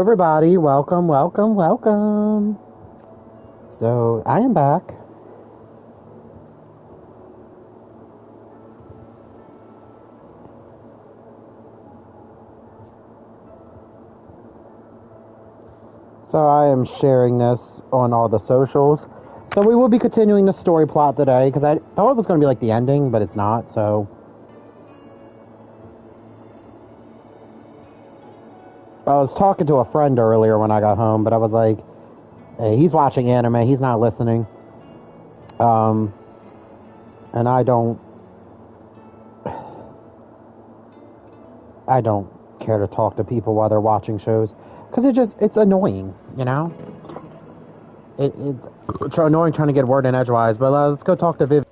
everybody. Welcome, welcome, welcome. So, I am back. So, I am sharing this on all the socials. So, we will be continuing the story plot today because I thought it was going to be like the ending, but it's not. So, I was talking to a friend earlier when I got home, but I was like, hey, he's watching anime, he's not listening. Um, and I don't care to talk to people while they're watching shows because it's annoying, you know? It's annoying trying to get a word in edgewise, but let's go talk to Viv.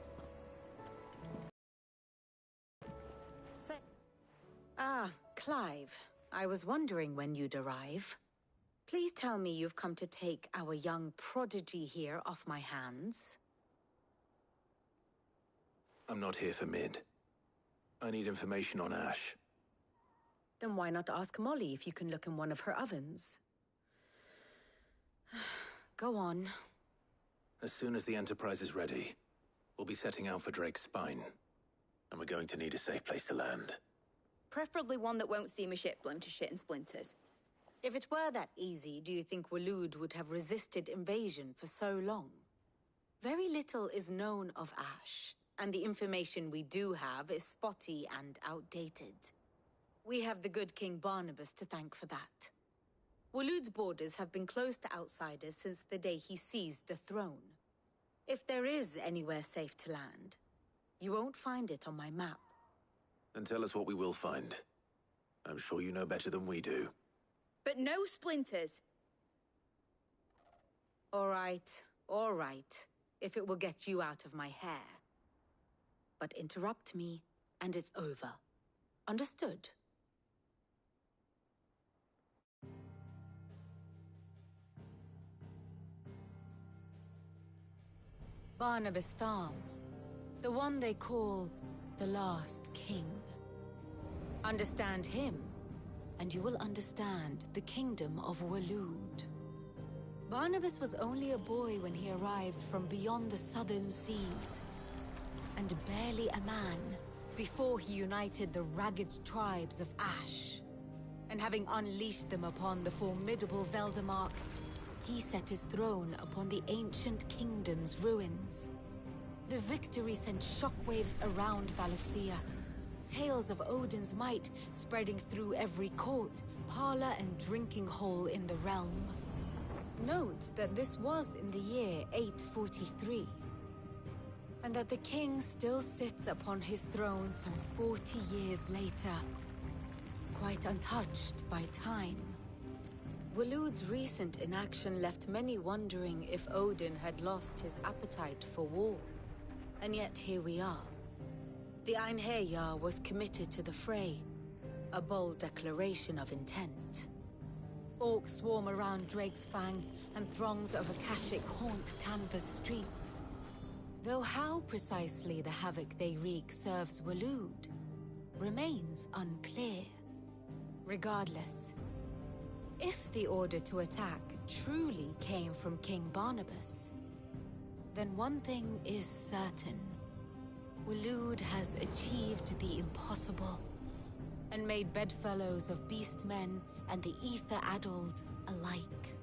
Clive. I was wondering when you'd arrive. Please tell me you've come to take our young prodigy here off my hands. I'm not here for Mid. I need information on Ash. Then why not ask Molly if you can look in one of her ovens? Go on. As soon as the Enterprise is ready, we'll be setting out for Drake's Spine. And we're going to need a safe place to land. Preferably one that won't see my ship blown to shit and splinters. If it were that easy, do you think Waloed would have resisted invasion for so long? Very little is known of Ash, and the information we do have is spotty and outdated. We have the good King Barnabas to thank for that. Waloed's borders have been closed to outsiders since the day he seized the throne. If there is anywhere safe to land, you won't find it on my map. Then tell us what we will find. I'm sure you know better than we do. But no splinters! All right, if it will get you out of my hair. But interrupt me, and it's over. Understood? Barnabas Thom, the one they call the Last King. Understand him, and you will understand the kingdom of Waloed. Barnabas was only a boy when he arrived from beyond the southern seas, and barely a man before he united the ragged tribes of Ash. And having unleashed them upon the formidable Veldamark, he set his throne upon the ancient kingdom's ruins. The victory sent shockwaves around Valisthea, tales of Odin's might spreading through every court, parlor, and drinking hole in the realm. Note that this was in the year 843, and that the king still sits upon his throne some 40 years later, quite untouched by time. Waloed's recent inaction left many wondering if Odin had lost his appetite for war. And yet here we are. The Einherjar was committed to the fray, a bold declaration of intent. Orcs swarm around Drake's Fang, and throngs of Akashic haunt Canvas streets. Though how precisely the havoc they wreak serves Waloed remains unclear. Regardless, if the order to attack truly came from King Barnabas, then one thing is certain. Waloed has achieved the impossible, and made bedfellows of beastmen and the ether-addled alike.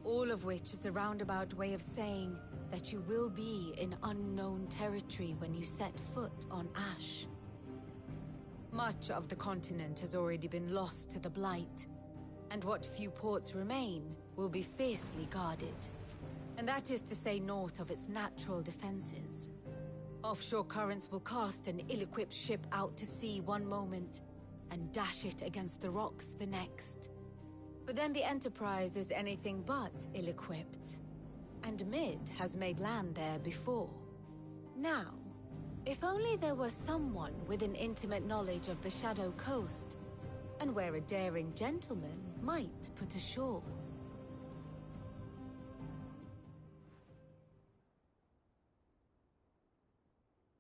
All of which is a roundabout way of saying that you will be in unknown territory when you set foot on Ash. Much of the continent has already been lost to the Blight, and what few ports remain will be fiercely guarded. And that is to say naught of its natural defenses. Offshore currents will cast an ill-equipped ship out to sea one moment, and dash it against the rocks the next. But then the Enterprise is anything but ill-equipped, and Mid has made land there before. Now, if only there were someone with an intimate knowledge of the Shadow Coast, and where a daring gentleman might put ashore.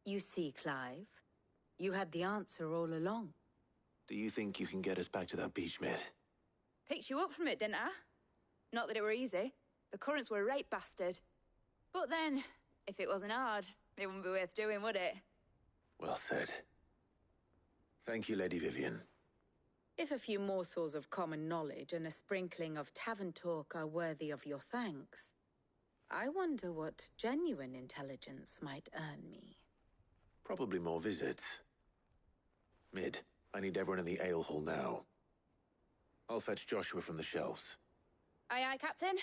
You see, Clive, you had the answer all along. Do you think you can get us back to that beach, Mid? Picked you up from it, didn't I? Not that it were easy. The currents were a right bastard. But then, if it wasn't hard, it wouldn't be worth doing, would it? Well said. Thank you, Lady Vivian. If a few morsels of common knowledge and a sprinkling of tavern talk are worthy of your thanks, I wonder what genuine intelligence might earn me. Probably more visits. Mid, I need everyone in the ale hall now. I'll fetch Joshua from the shelves. Aye, aye, Captain.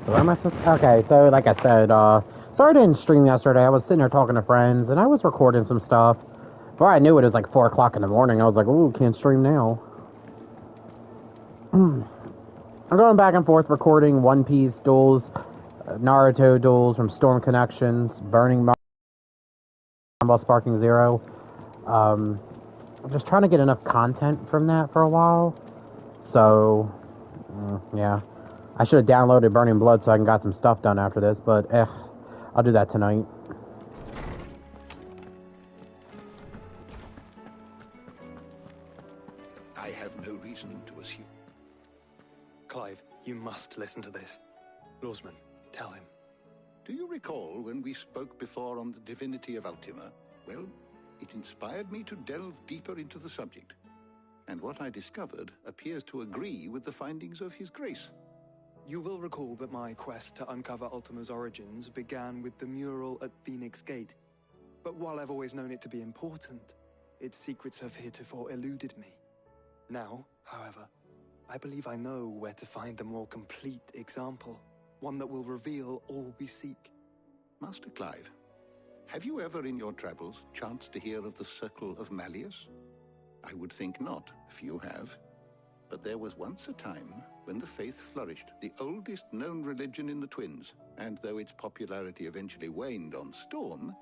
So where am I supposed to... Okay, so like I said, sorry I didn't stream yesterday. I was sitting there talking to friends, and I was recording some stuff. Before I knew it was like 4 o'clock in the morning. I was like, ooh, can't stream now. I'm going back and forth recording One Piece duels, Naruto duels from Storm Connections, Burning Ball Sparking Zero. I'm just trying to get enough content from that for a while. So, yeah. I should have downloaded Burning Blood so I can got some stuff done after this, but I'll do that tonight. I have no reason to assume. Clive, you must listen to this. Lawsman, tell him. Do you recall when we spoke before on the divinity of Ultima? Well, it inspired me to delve deeper into the subject. And what I discovered appears to agree with the findings of His Grace. You will recall that my quest to uncover Ultima's origins began with the mural at Phoenix Gate. But while I've always known it to be important, its secrets have heretofore eluded me. Now, however, I believe I know where to find the more complete example, one that will reveal all we seek. Master Clive, have you ever in your travels chanced to hear of the Circle of Malleus? I would think not, if you have. But there was once a time when the faith flourished, the oldest known religion in the Twins, and though its popularity eventually waned on Storm,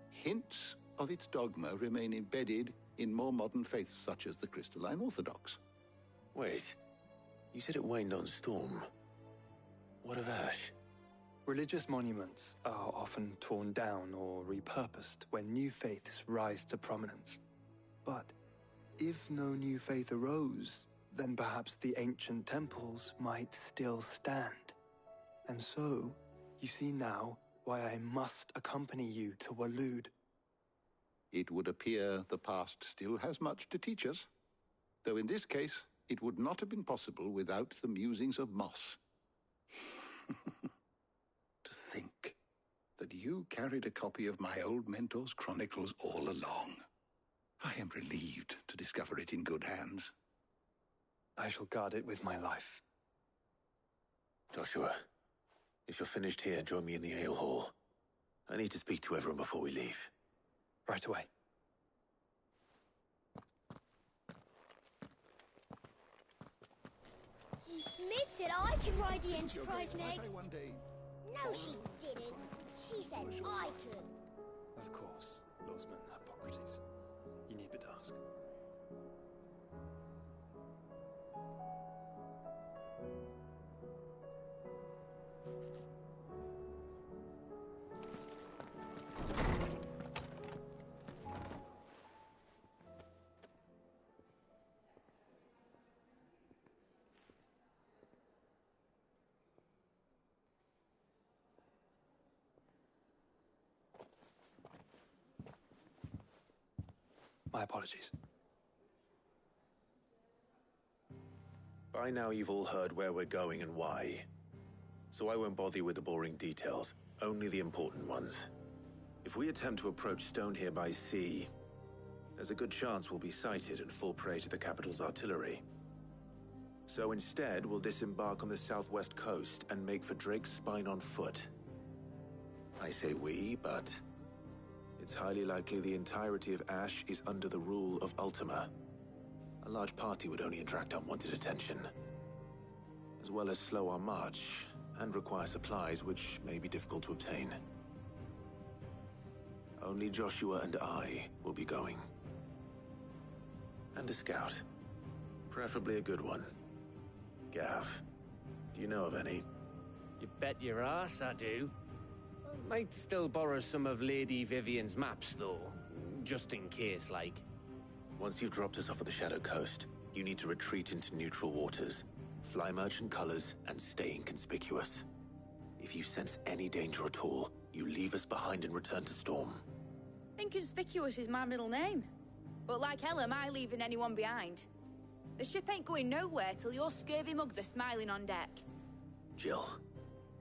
hints of its dogma remain embedded in more modern faiths such as the Crystalline Orthodox. Wait, you said it waned on Storm. What of Ash? Religious monuments are often torn down or repurposed when new faiths rise to prominence. But if no new faith arose, then perhaps the ancient temples might still stand. And so, you see now why I must accompany you to Waloed. It would appear the past still has much to teach us, though in this case, it would not have been possible without the musings of Moss. To think that you carried a copy of my old mentor's chronicles all along. I am relieved to discover it in good hands. I shall guard it with my life. Joshua, if you're finished here, join me in the ale hall. I need to speak to everyone before we leave. Right away. Mid said I could ride the Enterprise next. One day. No, she didn't. She said I could. Of course, Lawsman Hippocrates. You need but ask. My apologies. By now you've all heard where we're going and why. So I won't bother you with the boring details, only the important ones. If we attempt to approach Stone here by sea, there's a good chance we'll be sighted and fall prey to the capital's artillery. So instead, we'll disembark on the southwest coast and make for Drake's Spine on foot. I say we, but it's highly likely the entirety of Ash is under the rule of Ultima. A large party would only attract unwanted attention, as well as slow our march and require supplies which may be difficult to obtain. Only Joshua and I will be going. And a scout. Preferably a good one. Gav, do you know of any? You bet your ass I do. Might still borrow some of Lady Vivian's maps, though. Just in case, like. Once you've dropped us off at the Shadow Coast, you need to retreat into neutral waters, fly merchant colors, and stay inconspicuous. If you sense any danger at all, you leave us behind and return to Storm. Inconspicuous is my middle name. But like hell am I leaving anyone behind. The ship ain't going nowhere till your scurvy mugs are smiling on deck. Jill,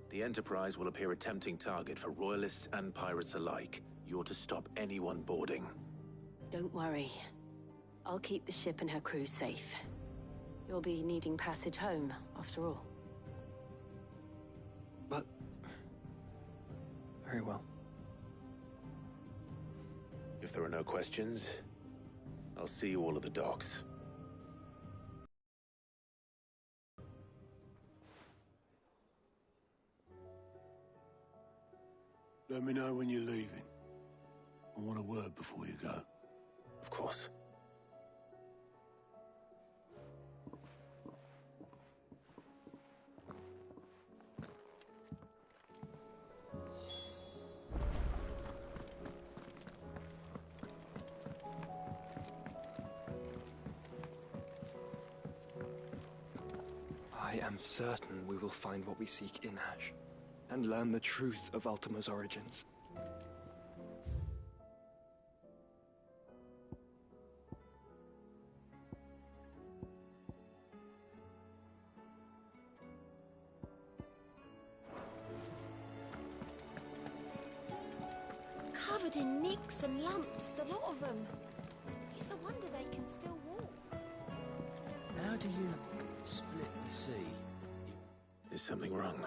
the Enterprise will appear a tempting target for royalists and pirates alike. You're to stop anyone boarding. Don't worry. I'll keep the ship and her crew safe. You'll be needing passage home, after all. But... very well. If there are no questions, I'll see you all at the docks. Let me know when you're leaving. I want a word before you go. Of course. I am certain we will find what we seek in Ash, and learn the truth of Ultima's origins. Covered in nicks and lumps, the lot of them. It's a wonder they can still walk. How do you split the sea? Is something wrong?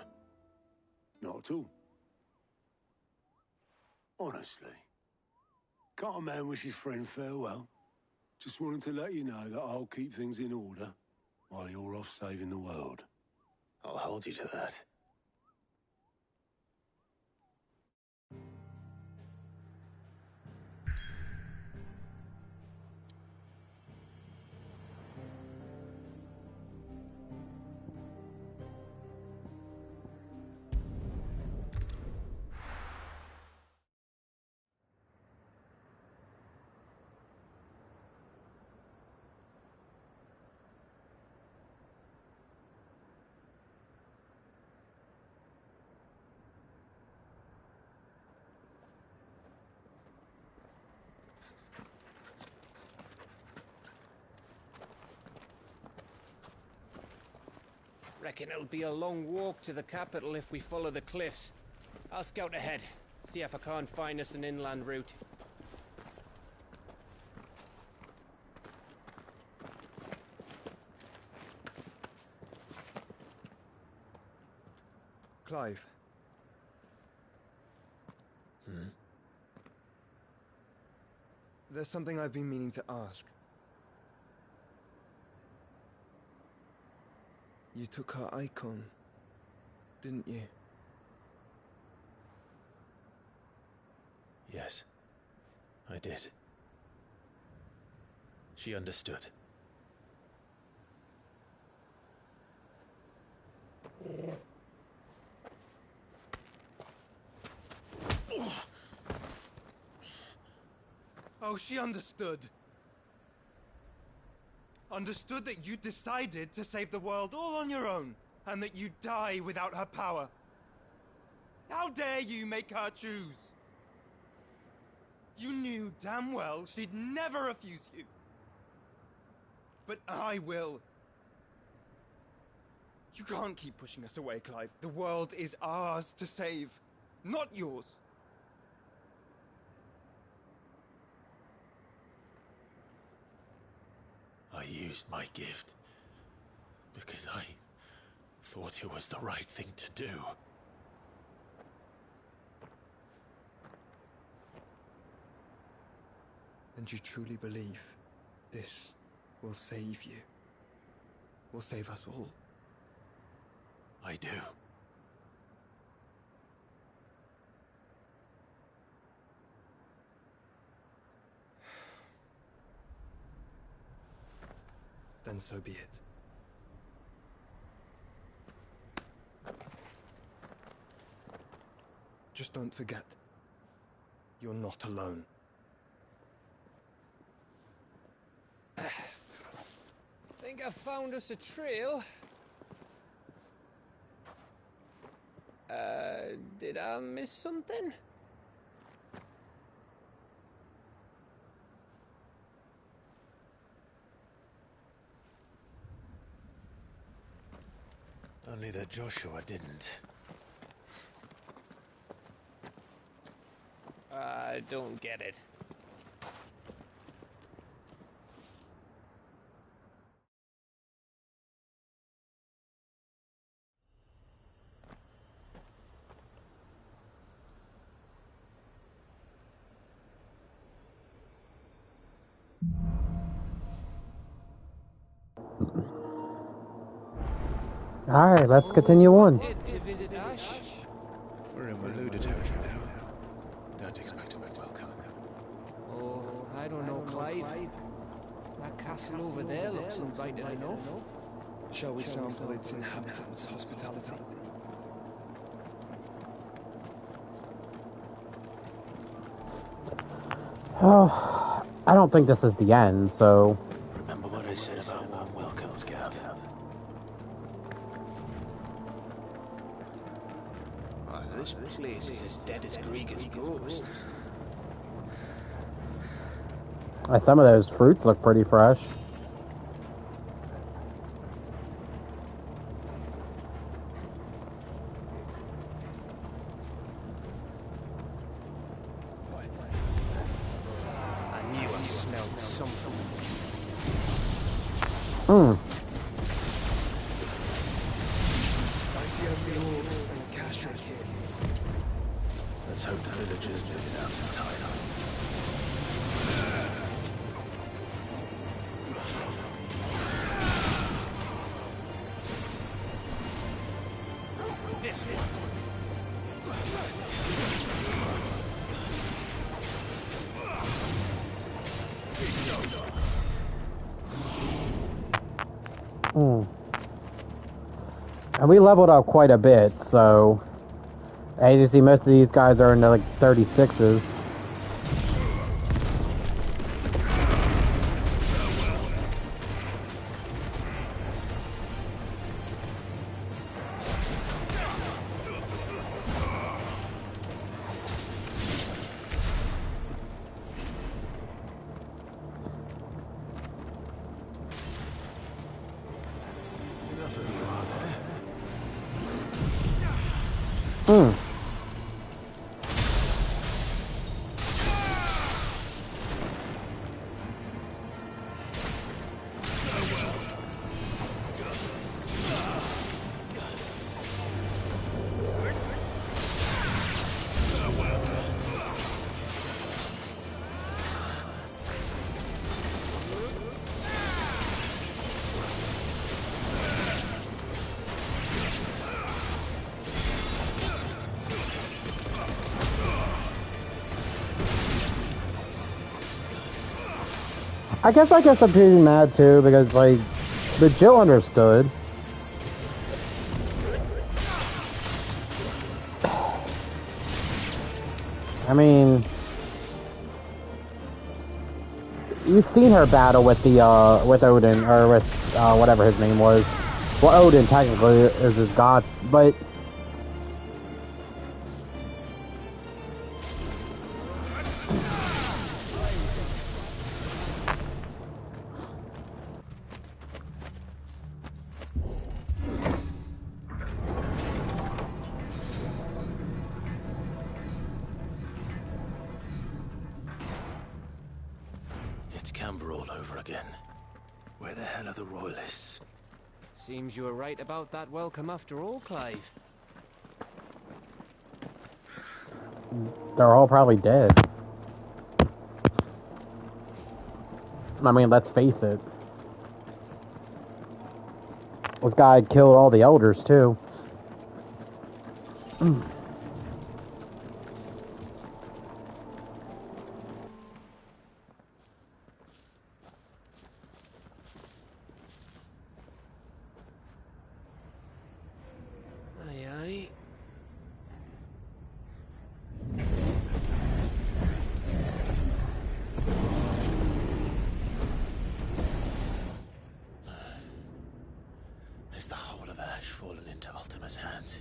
Not at all. Honestly. Can't a man wish his friend farewell? Just wanted to let you know that I'll keep things in order while you're off saving the world. I'll hold you to that. Reckon it'll be a long walk to the capital if we follow the cliffs. I'll scout ahead, see if I can't find us an inland route. Clive. There's something I've been meaning to ask. You took her icon, didn't you? Yes, I did. She understood. Oh, she understood. Understood that you decided to save the world all on your own, and that you'd die without her power. How dare you make her choose? You knew damn well she'd never refuse you. But I will. You can't keep pushing us away, Clive. The world is ours to save, not yours. I used my gift because I thought it was the right thing to do. And you truly believe this will save you? Will save us all? I do. Then so be it. Just don't forget, you're not alone. Think I found us a trail. Did I miss something? Only that Joshua didn't. I don't get it. Alright, let's continue on. To visit Ash? We're in Waloda territory now. Don't expect a big welcome. Oh, I don't know, Clive. That castle over there looks inviting enough. Shall we sample its inhabitants' hospitality? Oh, I don't think this is the end, so... Remember what I said about warm welcomes, Gav? Oh, this place is as dead as Greagor's ghost. Some of those fruits look pretty fresh. I knew I smelled something. I see only orcs and Kashrik here. Let's hope the villagers made it out in time. This one. And we leveled up quite a bit, so... As you see, most of these guys are in the, like, 36s. Enough of you out there. I guess I'm pretty mad too, because, like, but Jill understood. I mean, you've seen her battle with the, with Odin, or with, whatever his name was. Well, Odin technically is his god, but... It's Camber all over again. Where the hell are the royalists? Seems you were right about that welcome after all, Clive. They're all probably dead. I mean, let's face it. This guy killed all the elders, too. Aye, aye. of ash fallen into Ultima's hands.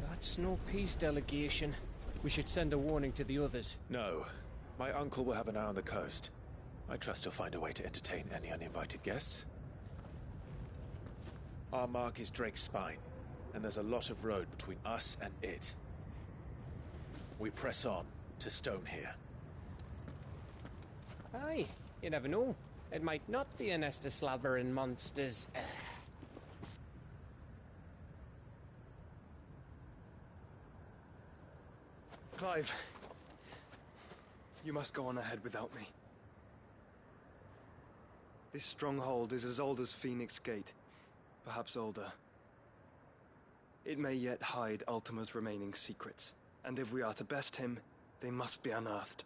That's no peace delegation. We should send a warning to the others. No. My uncle will have an eye on the coast. I trust he'll find a way to entertain any uninvited guests. Our mark is Drake's Spine, and there's a lot of road between us and it. We press on to Stonehere. Aye, you never know. It might not be a nest of slavering monsters. Clive, you must go on ahead without me. This stronghold is as old as Phoenix Gate, perhaps older. It may yet hide Ultima's remaining secrets, and if we are to best him, they must be unearthed.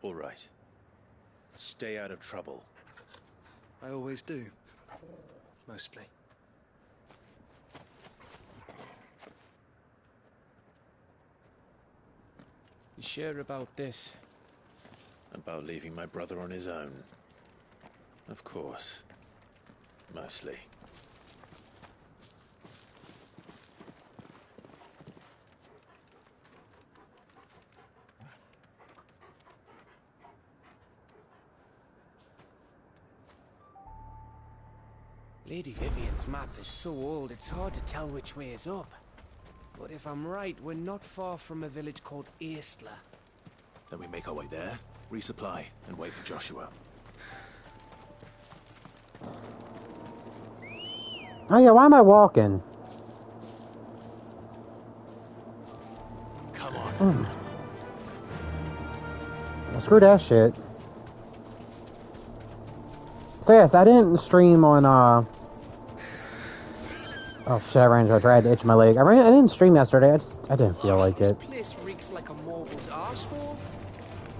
All right. Stay out of trouble. I always do. Mostly. You sure about this? About leaving my brother on his own. Of course. Mostly. Lady Vivian's map is so old, it's hard to tell which way is up. But if I'm right, we're not far from a village called Aistla. Then we make our way there, resupply, and wait for Joshua. Oh yeah, why am I walking? Come on. Screw that shit. So yes, I didn't stream on oh shit, I ran into a tree. I had to itch my leg. I didn't stream yesterday. I didn't feel like it. This place reeks like a morbid's arsehole.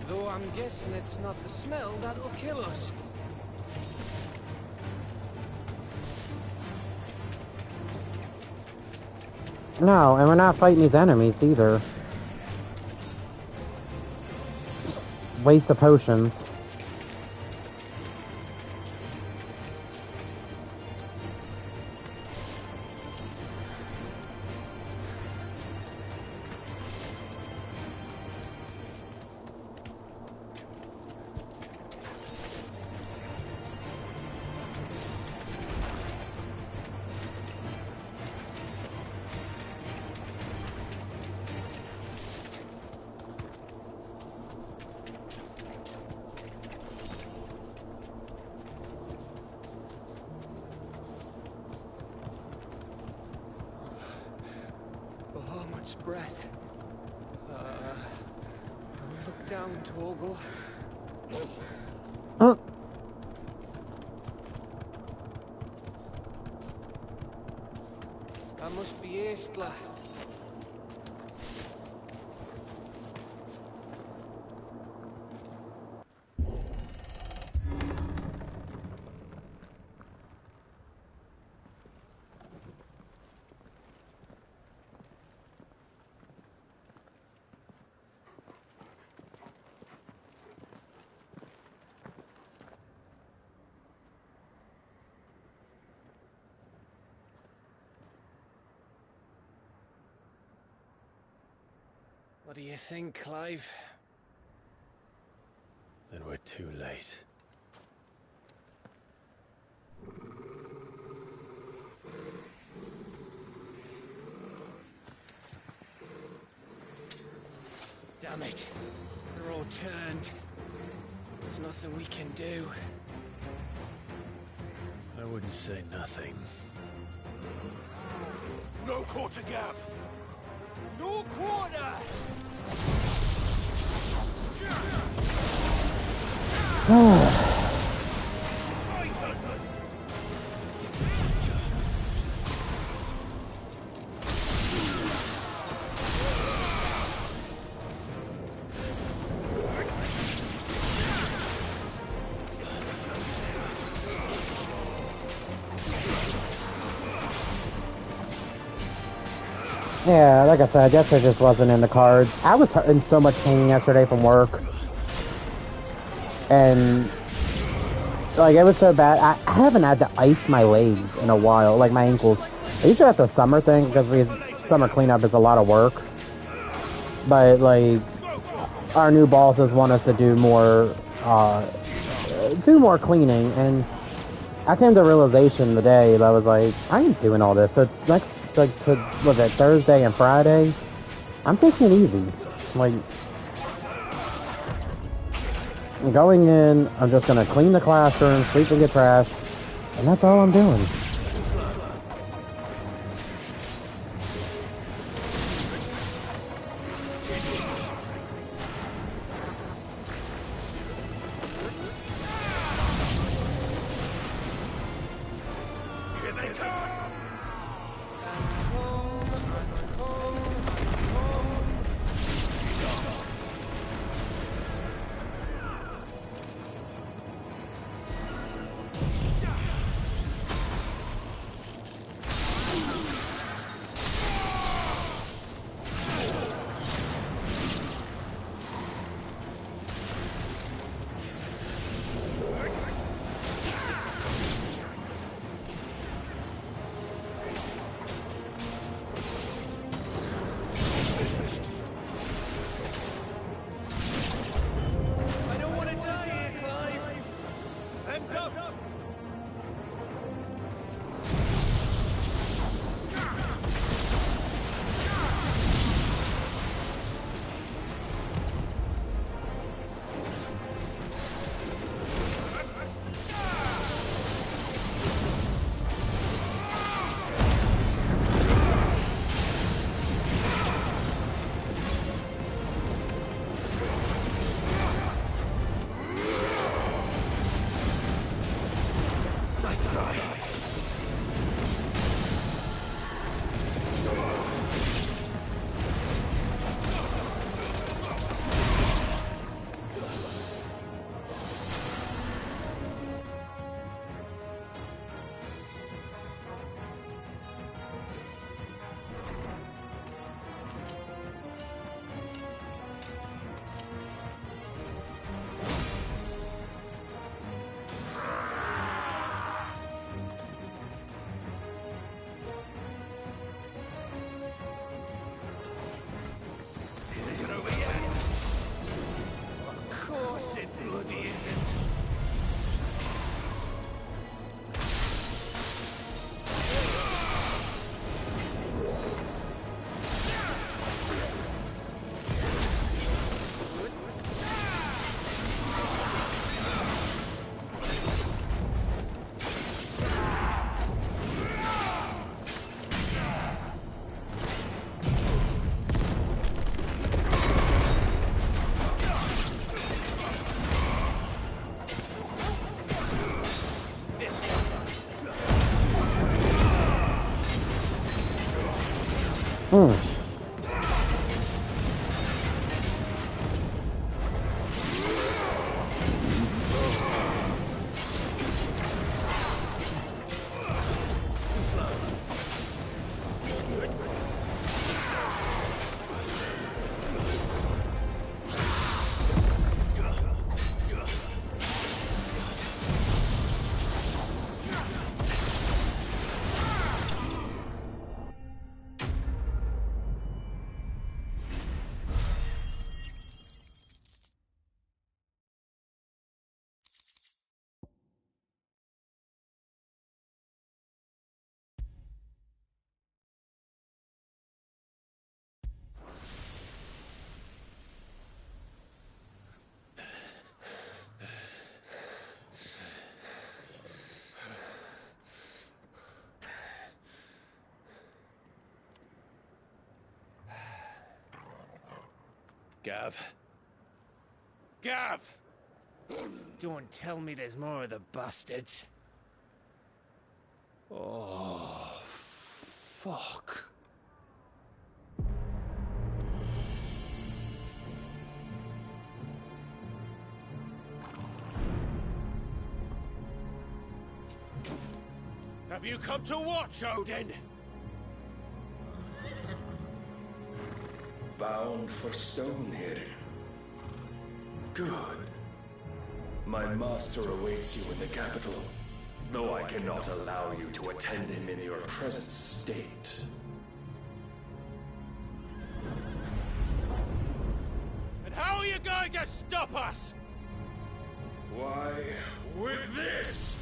Though I'm guessing it's not the smell that'll kill us. No, and we're not fighting these enemies either. Just waste of potions. Breath. Don't look down, Torgal. That must be Aistla. What do you think, Clive? Then we're too late. Damn it. They're all turned. There's nothing we can do. I wouldn't say nothing. No quarter, Gav! No quarter! Yeah, like I said, I guess it just wasn't in the cards. I was in so much pain yesterday from work. And, like, it was so bad. I haven't had to ice my legs in a while, like my ankles. Usually that's a summer thing, because summer cleanup is a lot of work. But, like, our new bosses want us to do more cleaning. And I came to the realization today that I was like, I ain't doing all this. So next, like, Thursday and Friday, I'm taking it easy. Like, I'm going in, I'm just gonna clean the classroom, sweep and get trash, and that's all I'm doing. Gav. Gav! Don't tell me there's more of the bastards. Oh, fuck. Have you come to watch, Odin? Bound for Stonehill. Good. My master awaits you in the capital, though I cannot allow you to attend him in your present state. And how are you going to stop us? Why, with this!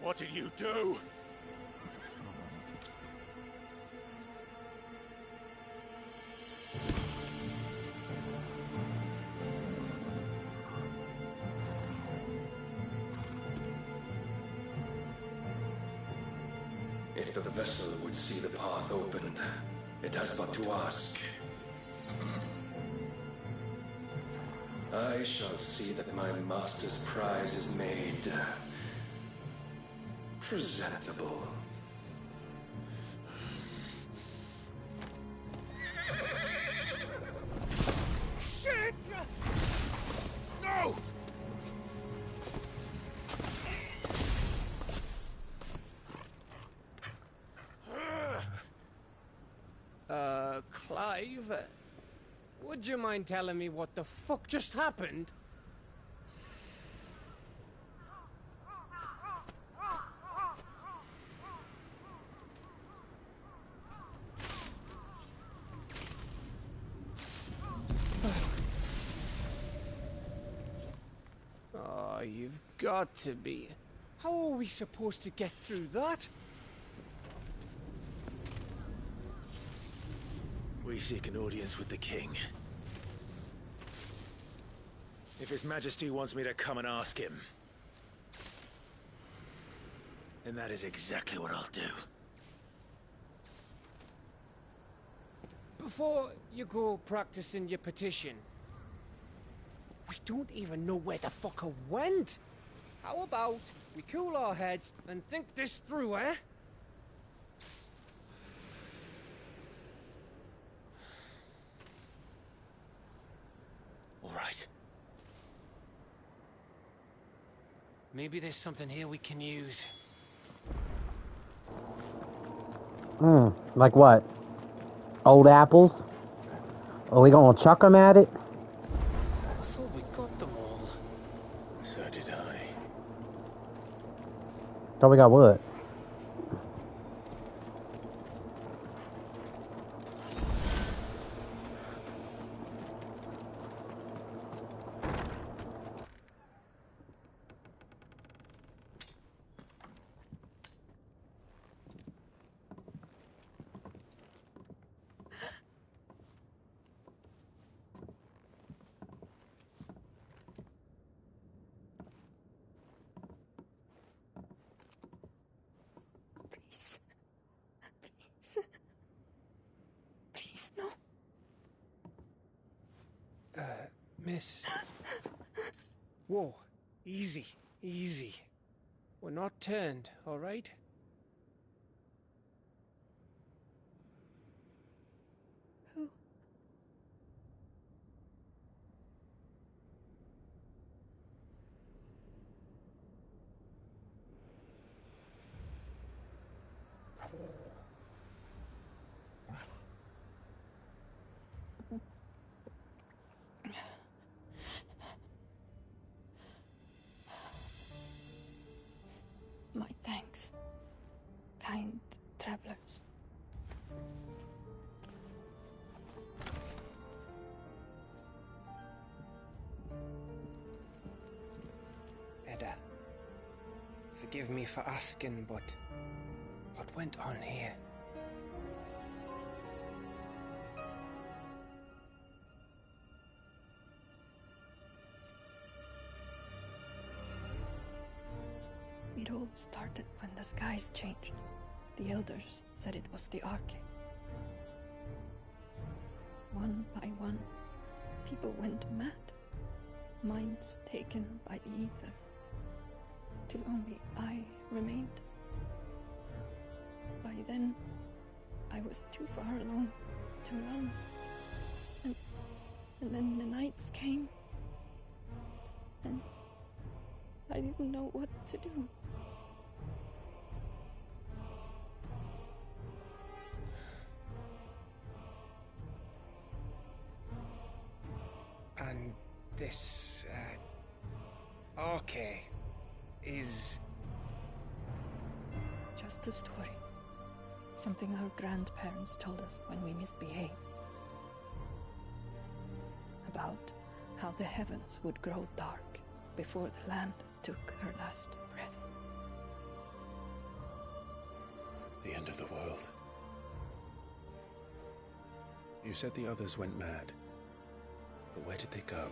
What did you do? If the vessel would see the path opened, it has but to ask. I shall see that my master's prize is made presentable. Shit! No! Clive? Would you mind telling me what the fuck just happened? Oh, you've got to be. How are we supposed to get through that? We seek an audience with the king. If His Majesty wants me to come and ask him, then that is exactly what I'll do. Before you go practicing your petition, we don't even know where the fucker went. How about we cool our heads and think this through, eh? All right. Maybe there's something here we can use. Like what? Old apples? Are we gonna chuck them at it? I thought we got them all. So did I. Thought we got what? Please, no. Miss. Whoa, easy, easy. We're not turned, all right? Who? My thanks, kind travelers. Edda, Forgive me for asking, but what went on here? It all started when the skies changed. The elders said it was the Arche. One by one, people went mad. Minds taken by the ether. Till only I remained. By then, I was too far along to run. And then the nights came. And I didn't know what to do. And this, Arche is... Just a story. Something our grandparents told us when we misbehaved. About how the heavens would grow dark before the land took her last breath. The end of the world. You said the others went mad. But where did they go?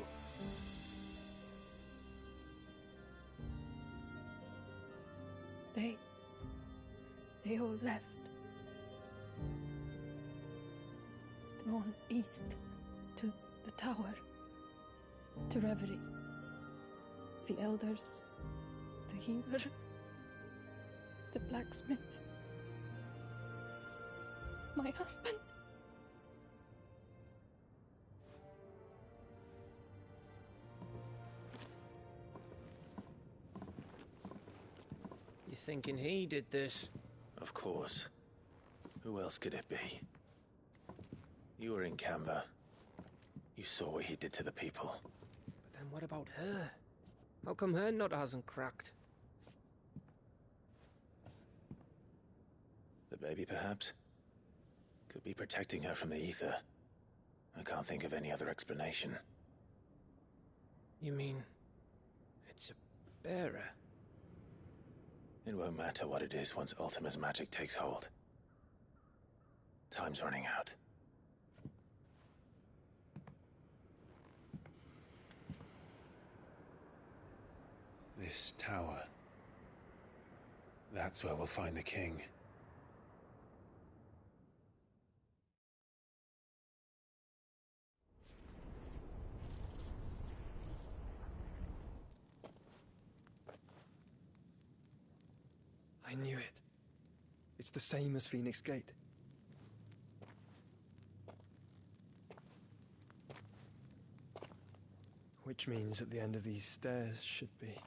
They all left. Drawn east to the tower, to Reverie. The elders, the healer, the blacksmith, my husband. You thinking he did this? Of course. Who else could it be? You were in Canva. You saw what he did to the people. But then what about her? How come her nut hasn't cracked? The baby, perhaps? Could be protecting her from the ether. I can't think of any other explanation. You mean... it's a bearer? It won't matter what it is once Ultima's magic takes hold. Time's running out. This tower. That's where we'll find the king. I knew it. It's the same as Phoenix Gate. Which means at the end of these stairs should be...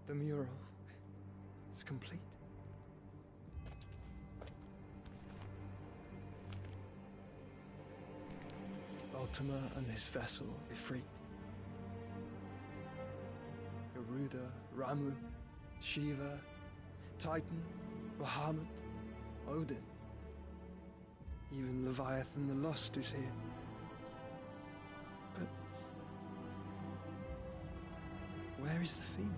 The mural is complete. Ultima and his vessel, Ifrit. Garuda, Ramu, Shiva, Titan, Bahamut, Odin. Even Leviathan the Lost is here. But where is the Phoenix?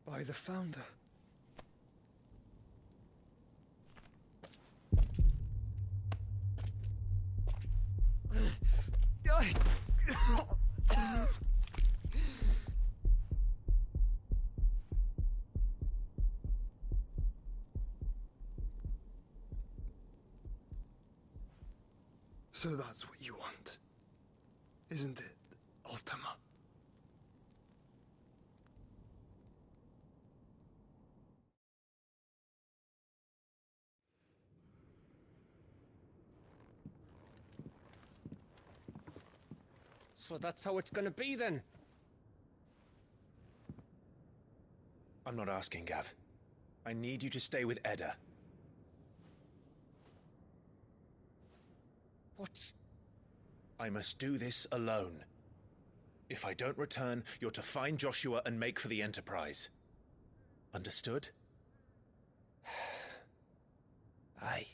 By the Founder. So that's what you want, isn't it, Ultima? So that's how it's gonna be then? I'm not asking, Gav. I need you to stay with Edda. What? I must do this alone. If I don't return, you're to find Joshua and make for the Enterprise. Understood? Aye.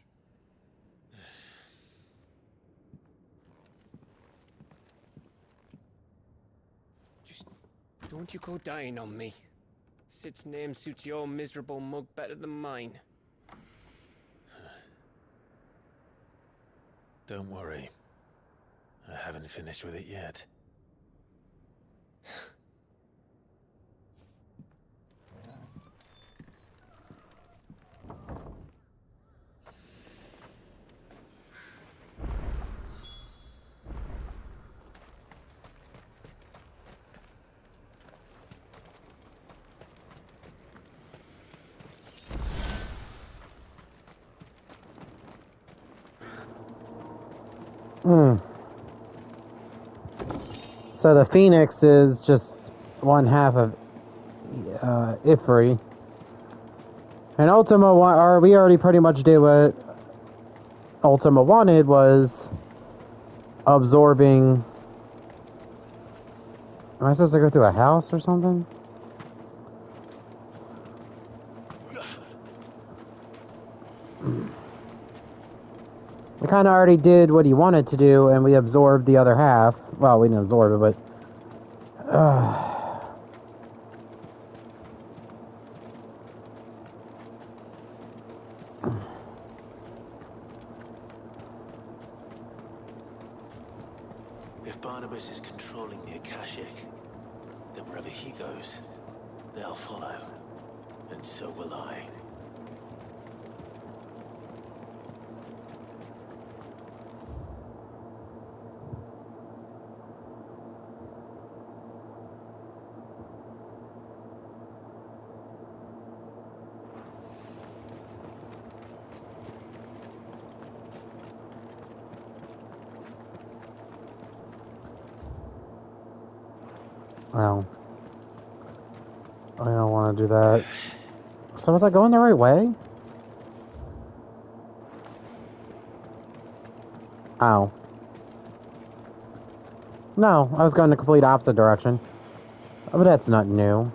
Just don't you go dying on me. Sid's name suits your miserable mug better than mine. Don't worry. I haven't finished with it yet. So the Phoenix is just one half of Ifri. And Ultima, we already pretty much did what Ultima wanted, was absorbing... Am I supposed to go through a house or something? We kind of already did what he wanted to do, and we absorbed the other half. Well, we didn't absorb it, but... If Barnabas is controlling the Akashic, then wherever he goes, they'll follow. And so will I. Well, I don't want to do that. So was I going the right way? Ow. No, I was going the complete opposite direction. But that's not new.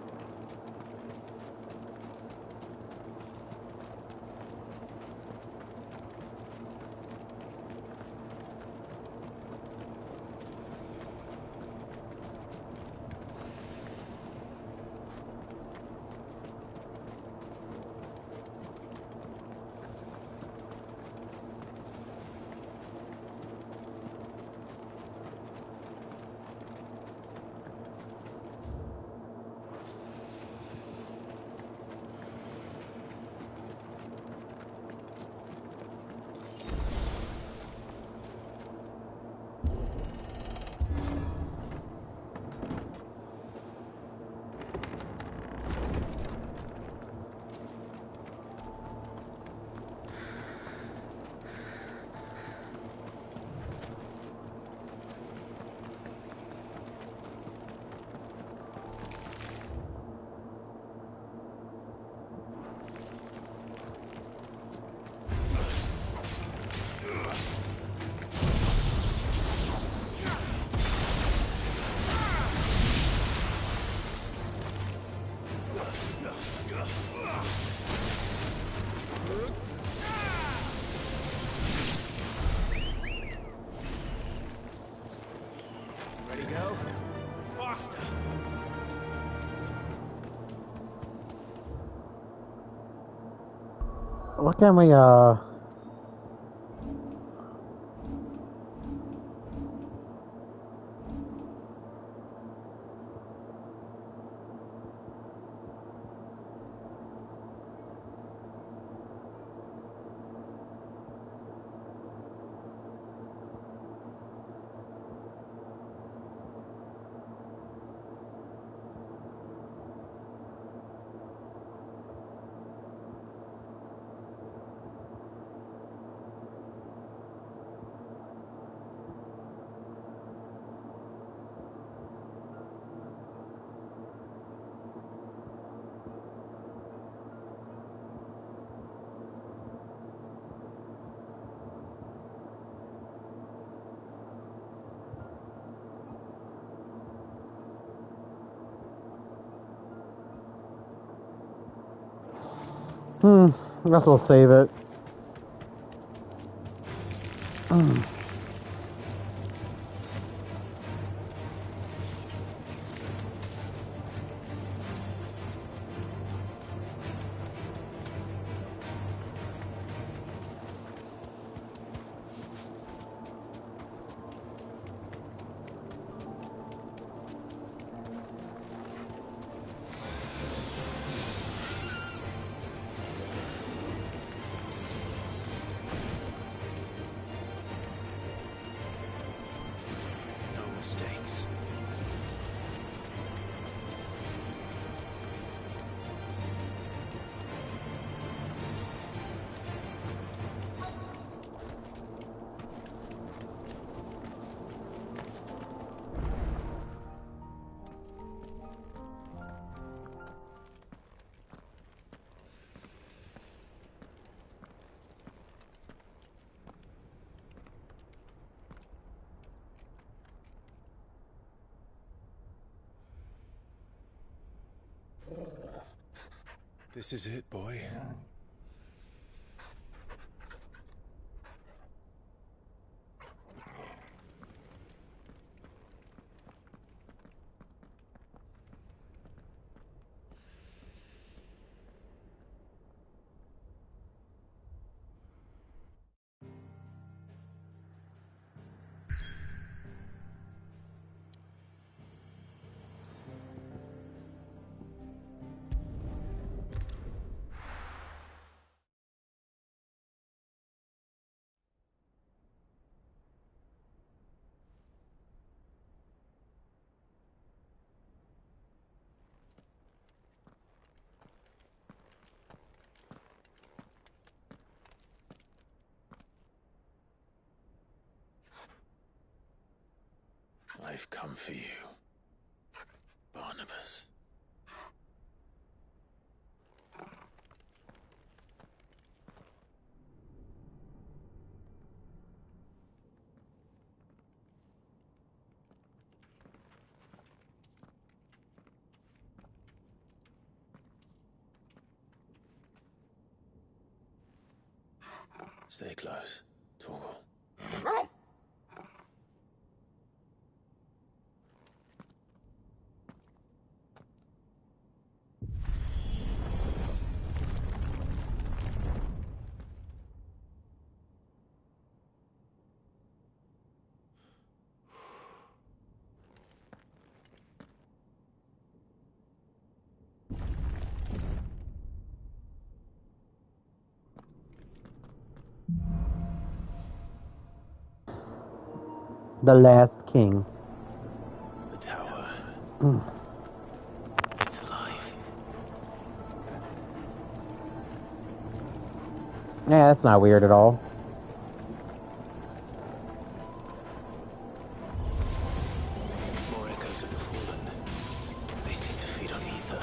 What can we, I guess we'll save it. No mistakes. This is it, boy. I've come for you, Barnabas. Stay close, Torgal. The last king. The tower. It's alive. Yeah, that's not weird at all. More echoes of the fallen. They seem to feed on ether.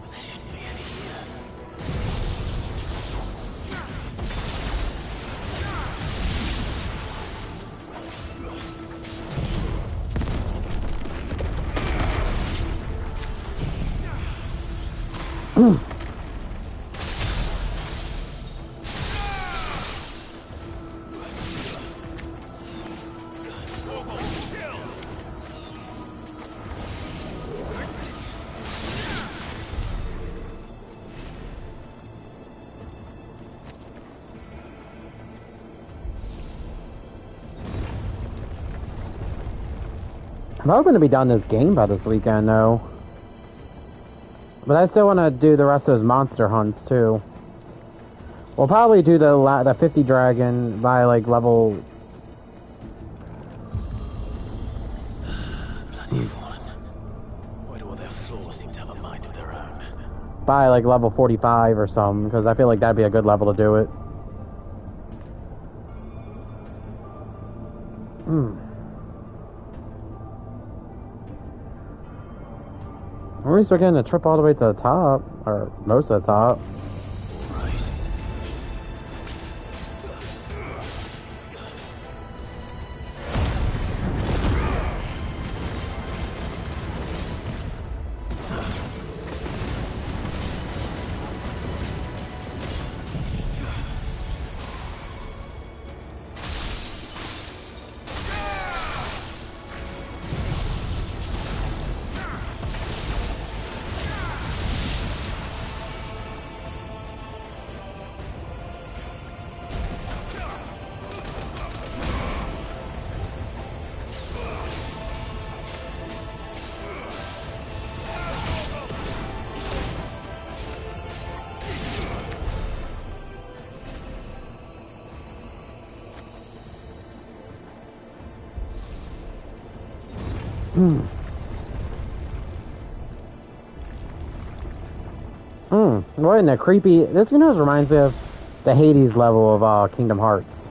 But there shouldn't be any here. I'm hoping to be done this game by this weekend, though. But I still want to do the rest of those monster hunts, too. We'll probably do the 50 dragon by, like, level... Bloody fallen. Why do all their flaws seem to have a mind of their own? By, like, level 45 or something, because I feel like that'd be a good level to do it. At least we're getting a trip all the way to the top, or most of the top. What in a creepy... This, reminds me of the Hades level of Kingdom Hearts.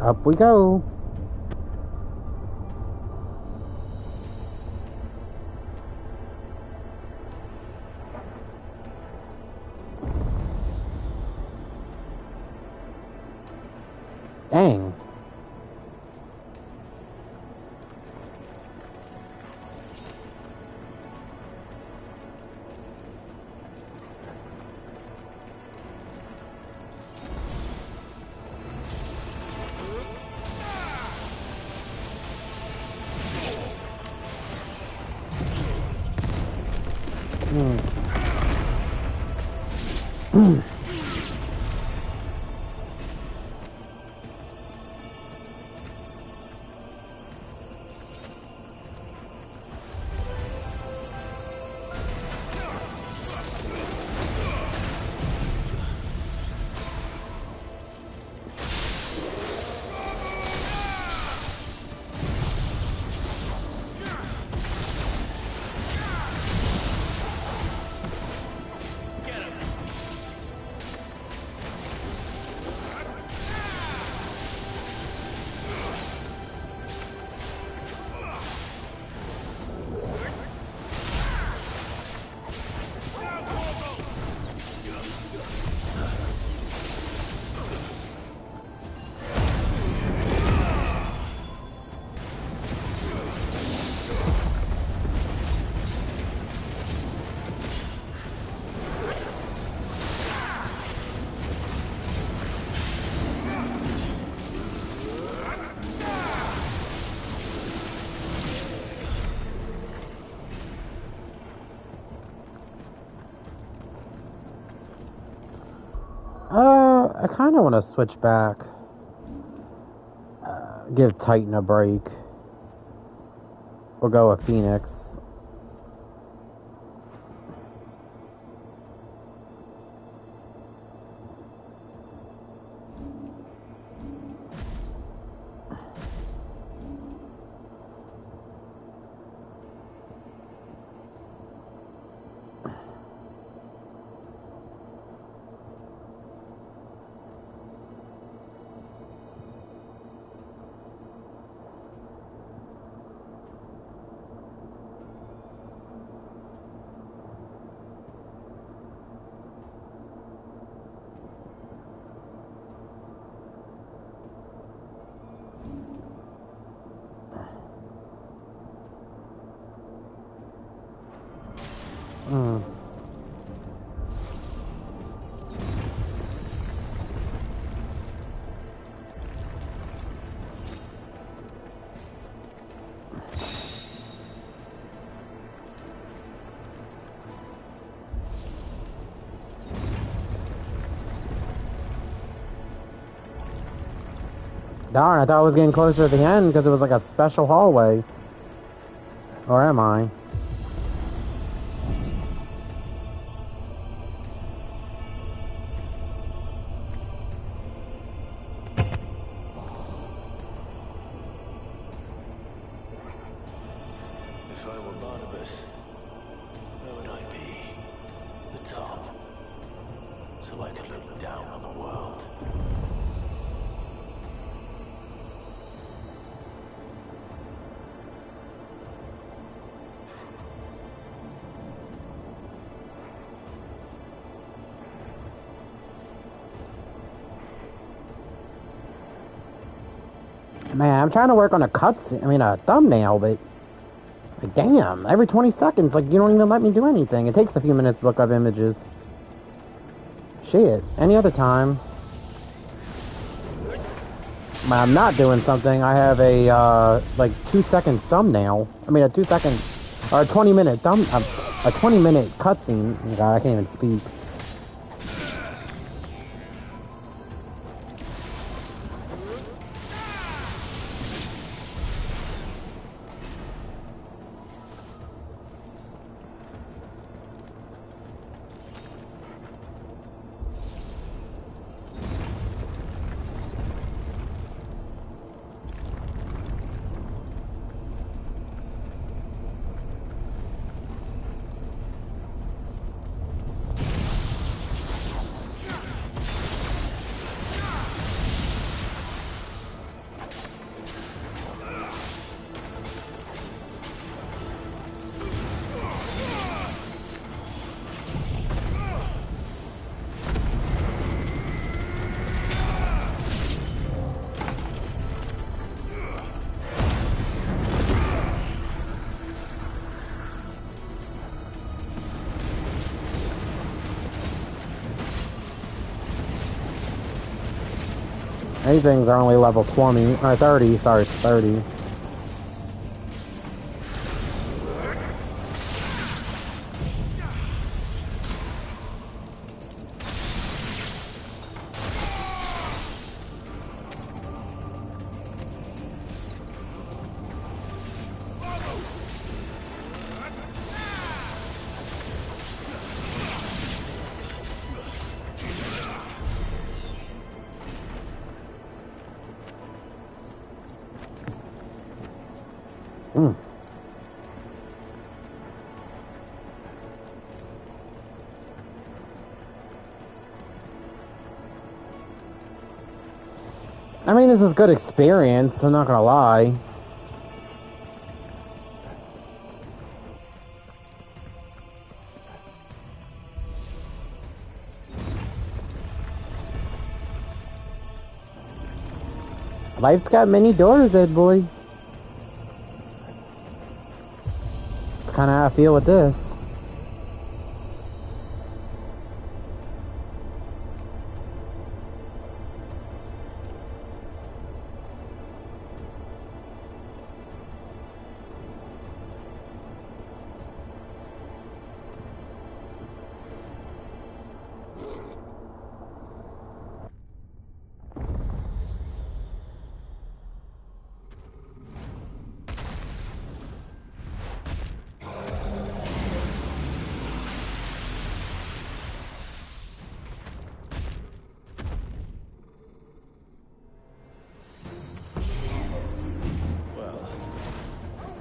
Up we go. Dang. I kind of want to switch back. Give Titan a break. We'll go with Phoenix. Darn, I thought I was getting closer at the end because it was like a special hallway. Or am I? If I were Barnabas, where would I be? The top. So I could look down on the world. Man, I'm trying to work on a cutscene. I mean, a thumbnail, but like, damn, every 20 seconds, like, you don't even let me do anything. It takes a few minutes to look up images. Shit, any other time. When I'm not doing something, I have a, like, 2-second thumbnail. I mean, a 2-second, or a 20-minute a 20-minute cutscene. God, I can't even speak. These things are only level 20, or 30, sorry, 30. I mean, this is good experience, I'm not gonna lie. Life's got many doors, dead boy. That's kinda how I feel with this.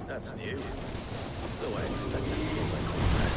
That's new. Though I expected to go like that.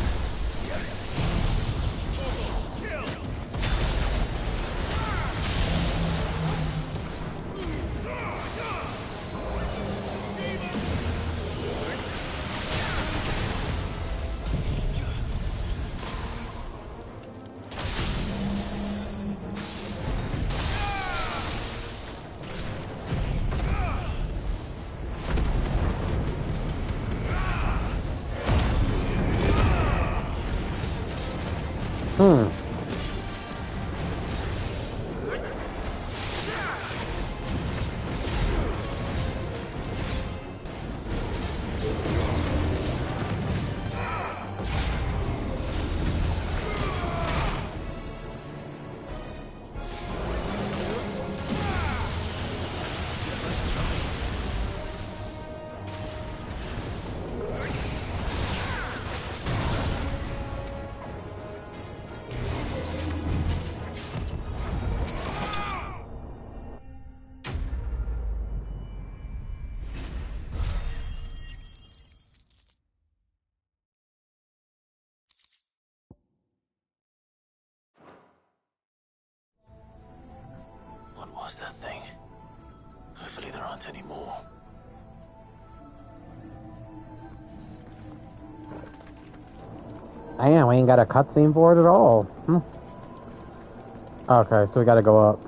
can't anymore. Damn, we ain't got a cutscene for it at all. Okay, so we gotta go up.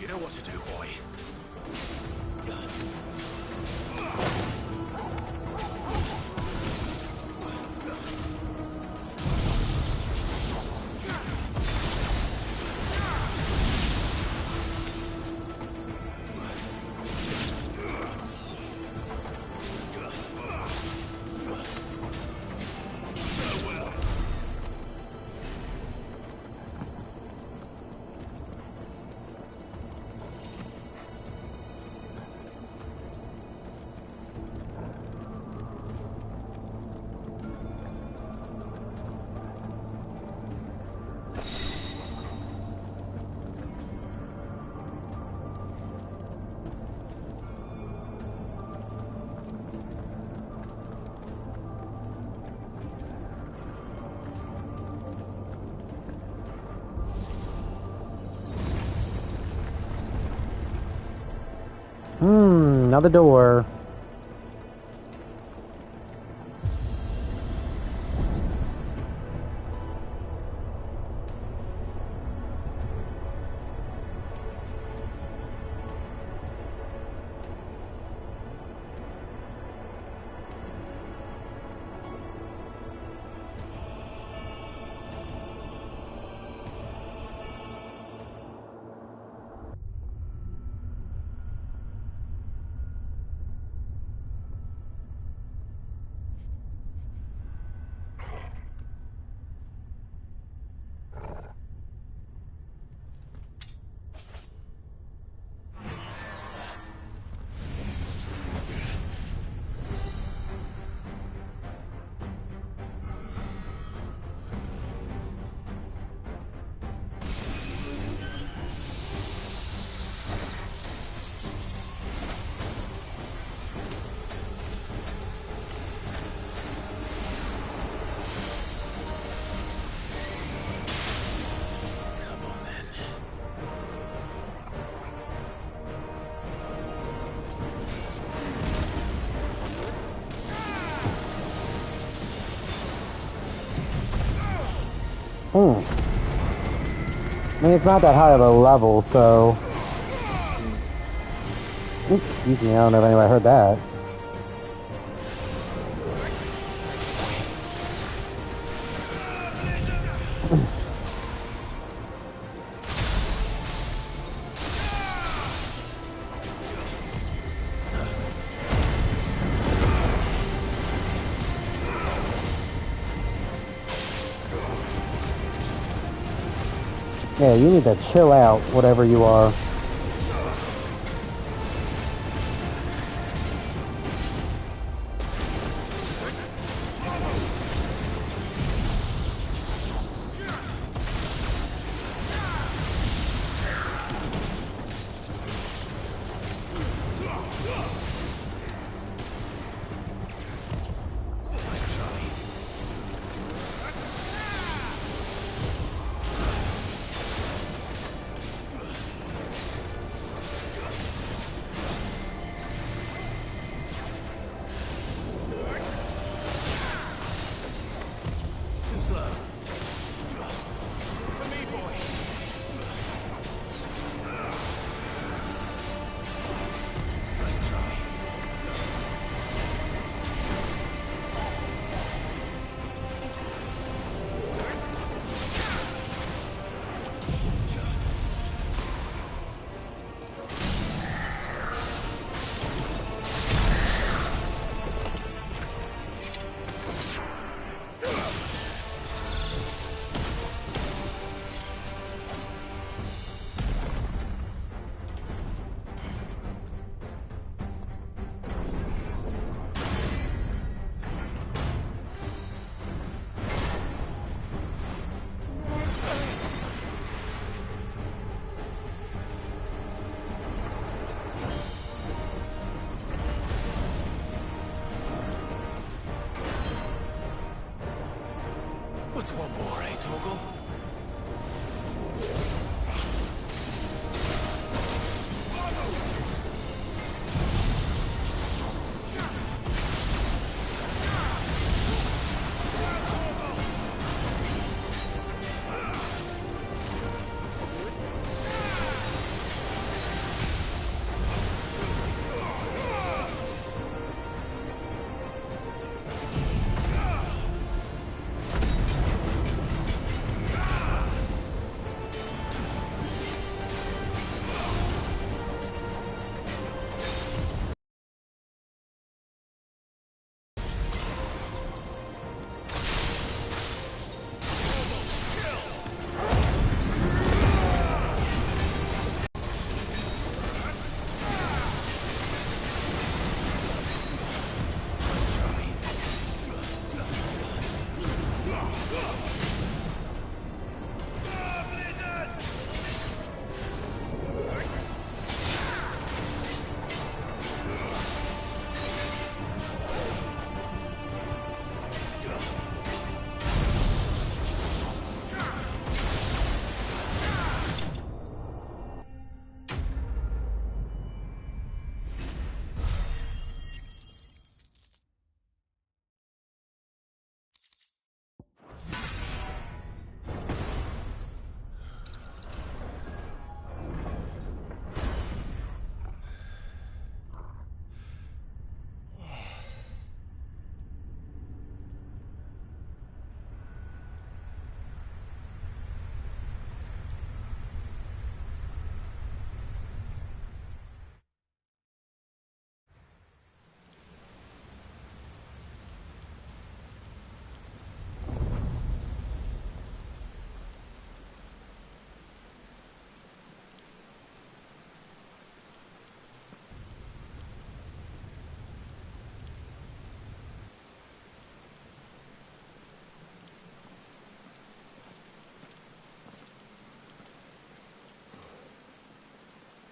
You know what to do, boy. Another door. I mean, it's not that high of a level, so... Oops, excuse me, I don't know if anybody heard that. Yeah, you need to chill out, whatever you are.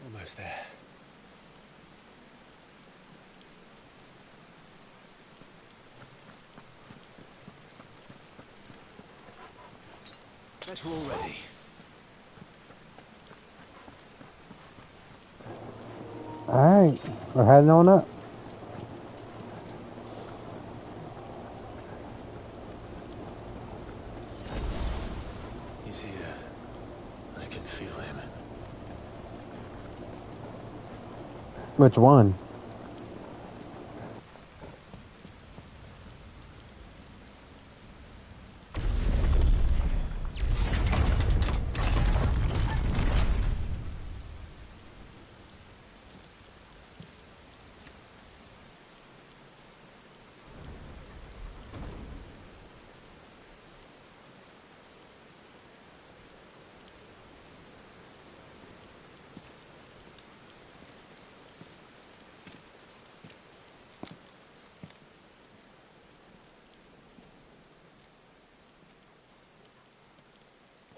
Almost there. Better already. Alright, we're heading on up. He's here. I can feel him. Which one?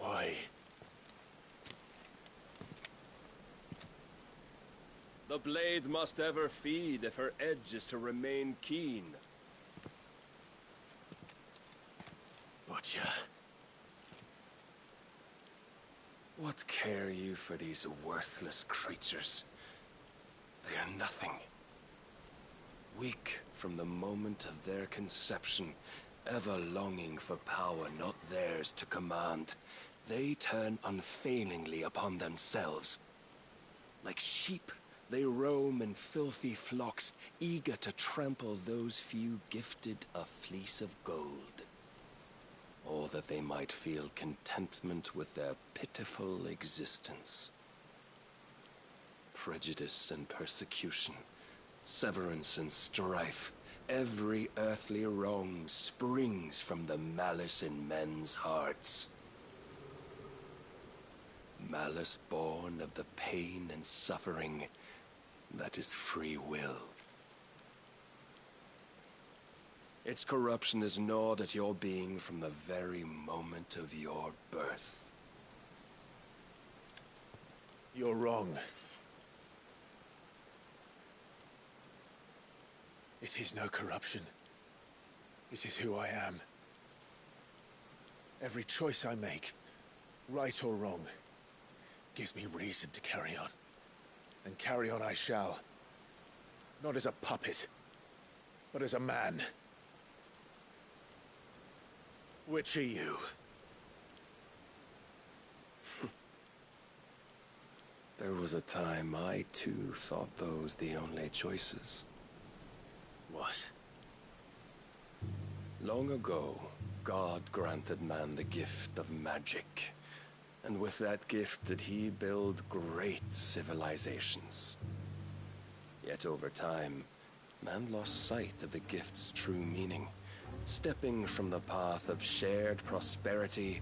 Why? The blade must ever feed if her edge is to remain keen. Butcher. What care you for these worthless creatures? They are nothing. Weak from the moment of their conception, ever longing for power not theirs to command, they turn unfailingly upon themselves. Like sheep, they roam in filthy flocks, eager to trample those few gifted a fleece of gold. Or that they might feel contentment with their pitiful existence. Prejudice and persecution, severance and strife, every earthly wrong springs from the malice in men's hearts. Malice born of the pain and suffering that is free will. Its corruption is gnawed at your being from the very moment of your birth. You're wrong. It is no corruption. It is who I am. Every choice I make, right or wrong, gives me reason to carry on. And carry on I shall. Not as a puppet, but as a man. Which are you? There was a time I too thought those the only choices. What? Long ago, God granted man the gift of magic. And with that gift did he build great civilizations. Yet over time, man lost sight of the gift's true meaning, stepping from the path of shared prosperity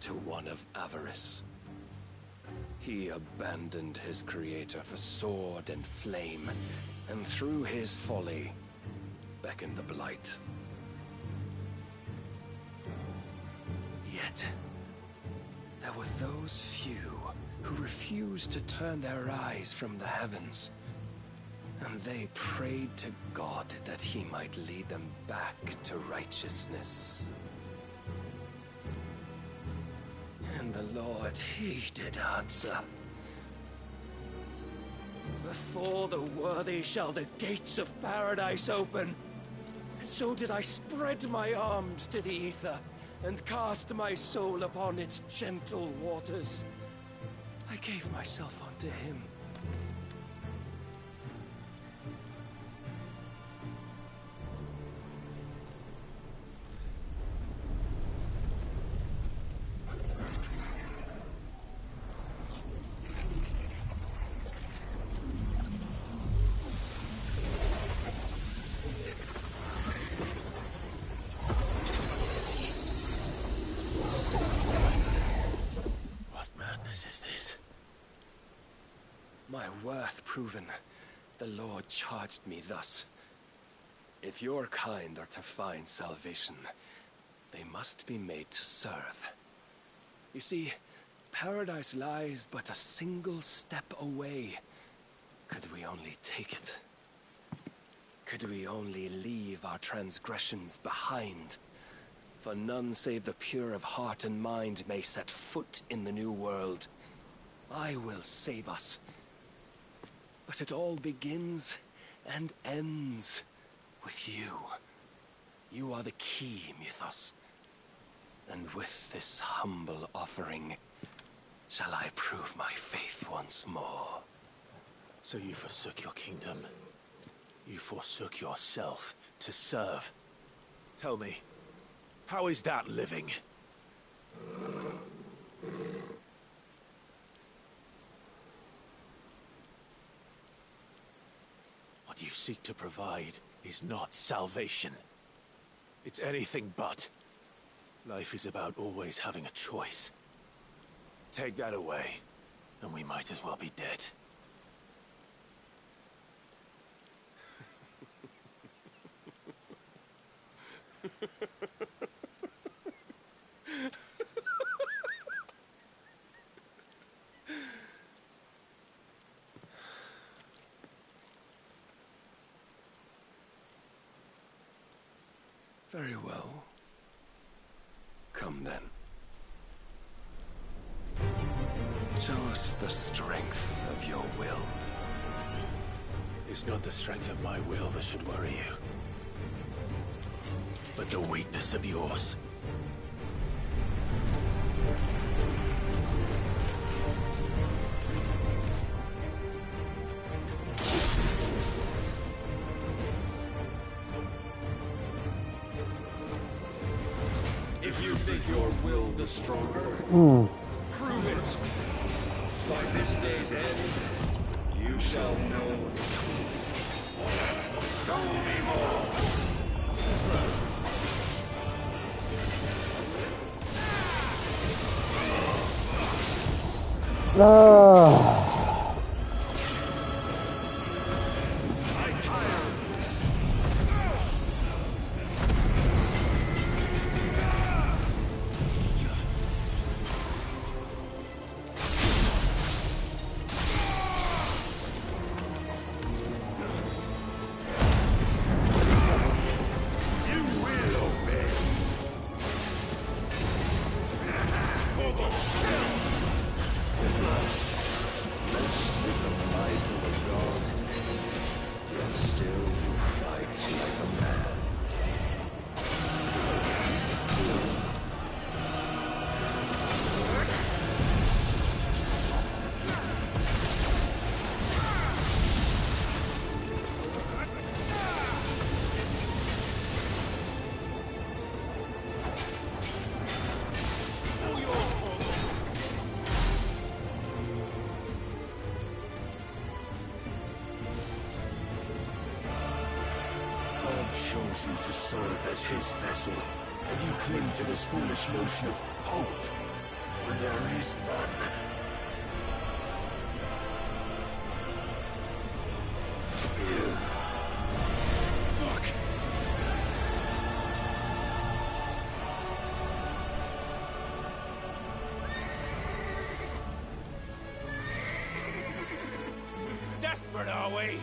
to one of avarice. He abandoned his creator for sword and flame, and through his folly, beckoned the blight. Yet, there were those few who refused to turn their eyes from the heavens, and they prayed to God that he might lead them back to righteousness. And the Lord, he did answer. Before the worthy shall the gates of paradise open. And so did I spread my arms to the ether, and cast my soul upon its gentle waters. I gave myself unto him. My worth proven, the Lord charged me thus. If your kind are to find salvation, they must be made to serve. You see, Paradise lies but a single step away. Could we only take it? Could we only leave our transgressions behind? For none save the pure of heart and mind may set foot in the new world. I will save us. But it all begins and ends with you. You are the key, Mythos. And with this humble offering, shall I prove my faith once more. So you forsook your kingdom. You forsook yourself to serve. Tell me, how is that living? What you seek to provide is not salvation. It's anything but. Life is about always having a choice. Take that away, and we might as well be dead. Very well. Come then. Show us the strength of your will. It's not the strength of my will that should worry you, but the weakness of yours. If you think your will the stronger, prove it. By this day's end, you shall know the truth. Show me more! chose you to serve as his vessel, and you cling to this foolish notion of hope when there is none. Fuck! Desperate, are we?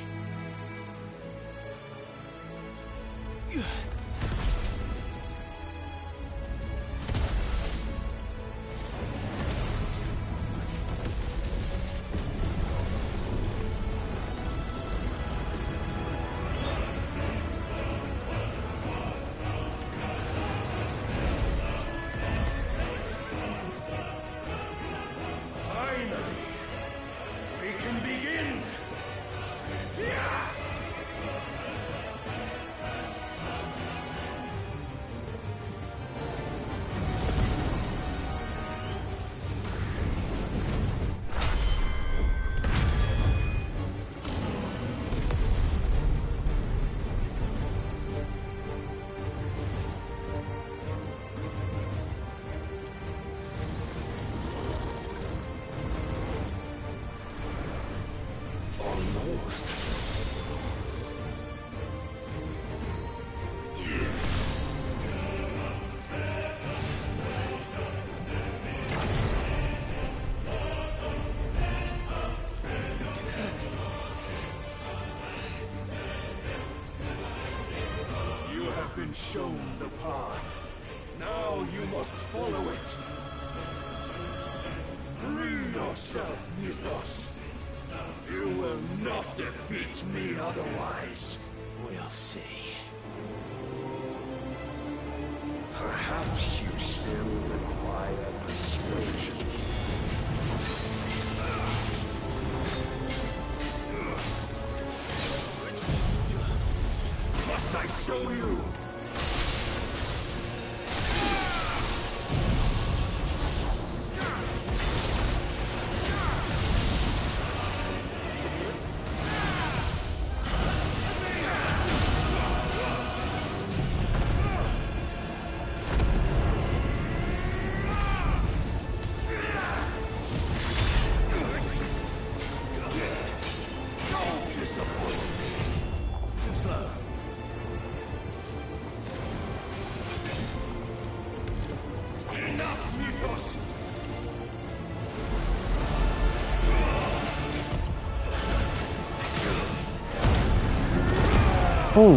been shown the path. Now you must follow it. Free yourself, Mythos. You will not defeat me otherwise. We'll see. Perhaps you still require persuasion. Must I show you? Oh.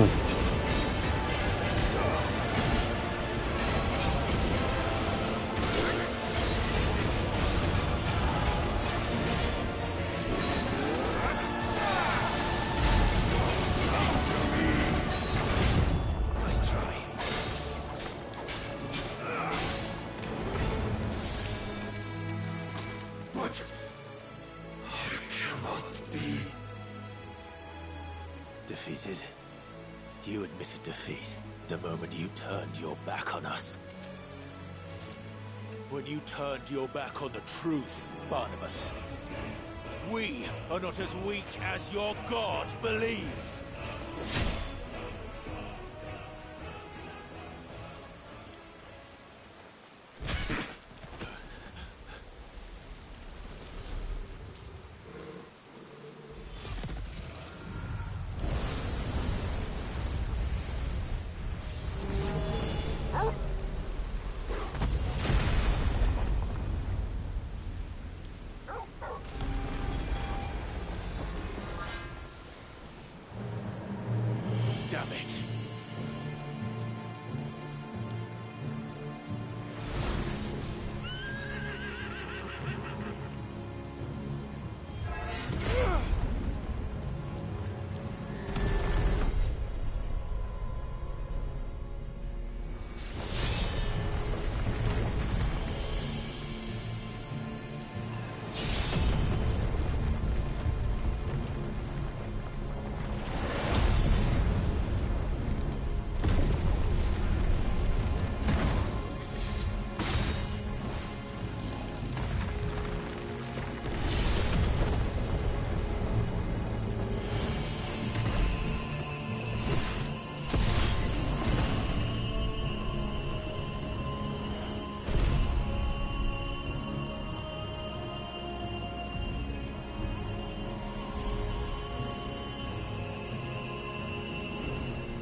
Nice try. But I cannot be Defeated? You admitted defeat the moment you turned your back on us. When you turned your back on the truth, Barnabas. We are not as weak as your god believes. Damn it.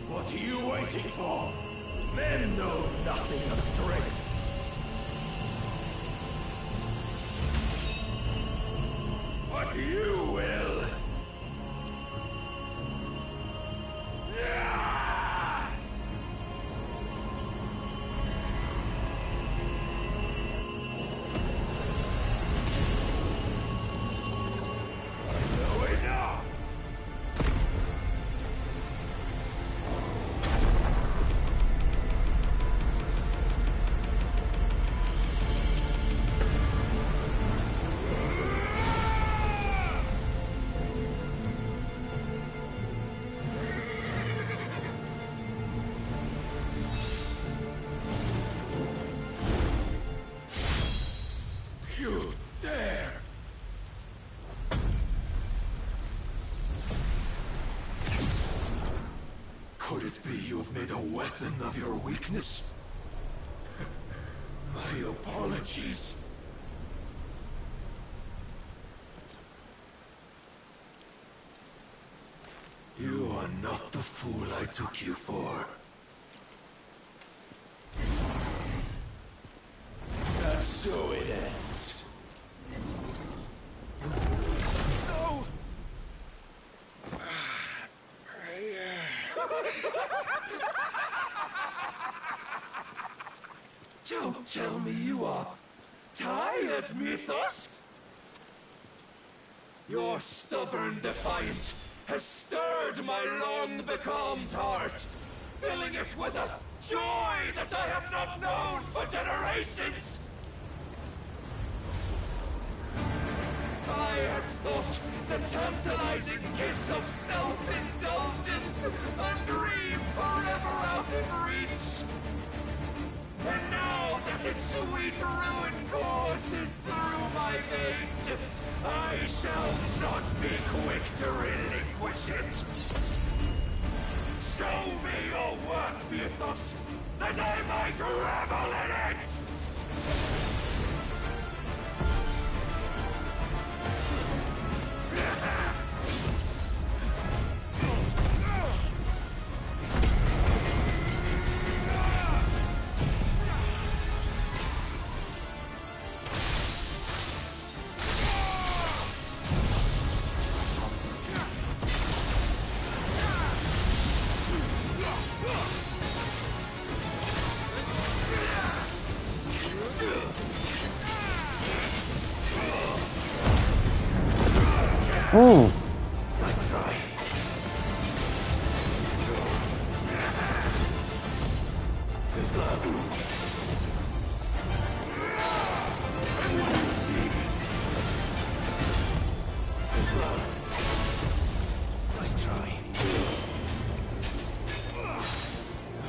What are you waiting for? Men know nothing of strength. But you will. You dare! Could it be you've made a weapon of your weakness? My apologies. You are not the fool I took you for. And so it ends. No! Don't tell me you are tired, Mythos! Your stubborn defiance has stirred my long-becalmed heart, filling it with a joy that I have not known for generations! I had thought the tantalizing kiss of self-indulgence a dream forever out of reach. And now that its sweet ruin courses through my veins, I shall not be quick to relinquish it. Show me your work, Mythos, that I might revel in it! Oh. Nice try.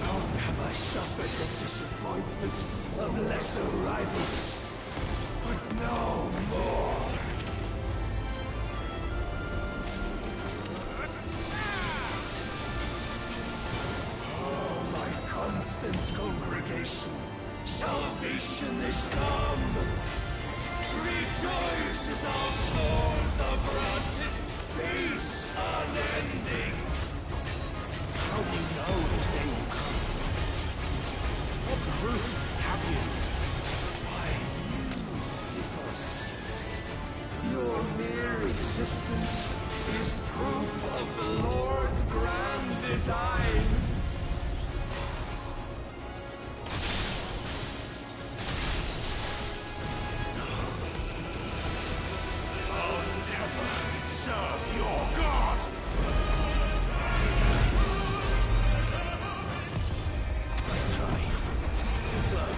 Long have I suffered the disappointment of lesser rivals, but no more. Constant congregation, salvation is come. Rejoice as our souls are granted peace unending. How do you know this day will come? What proof have you? Why, you, because your mere existence is proof of the Lord's grand design. Serve your God! Let's try. Too slow.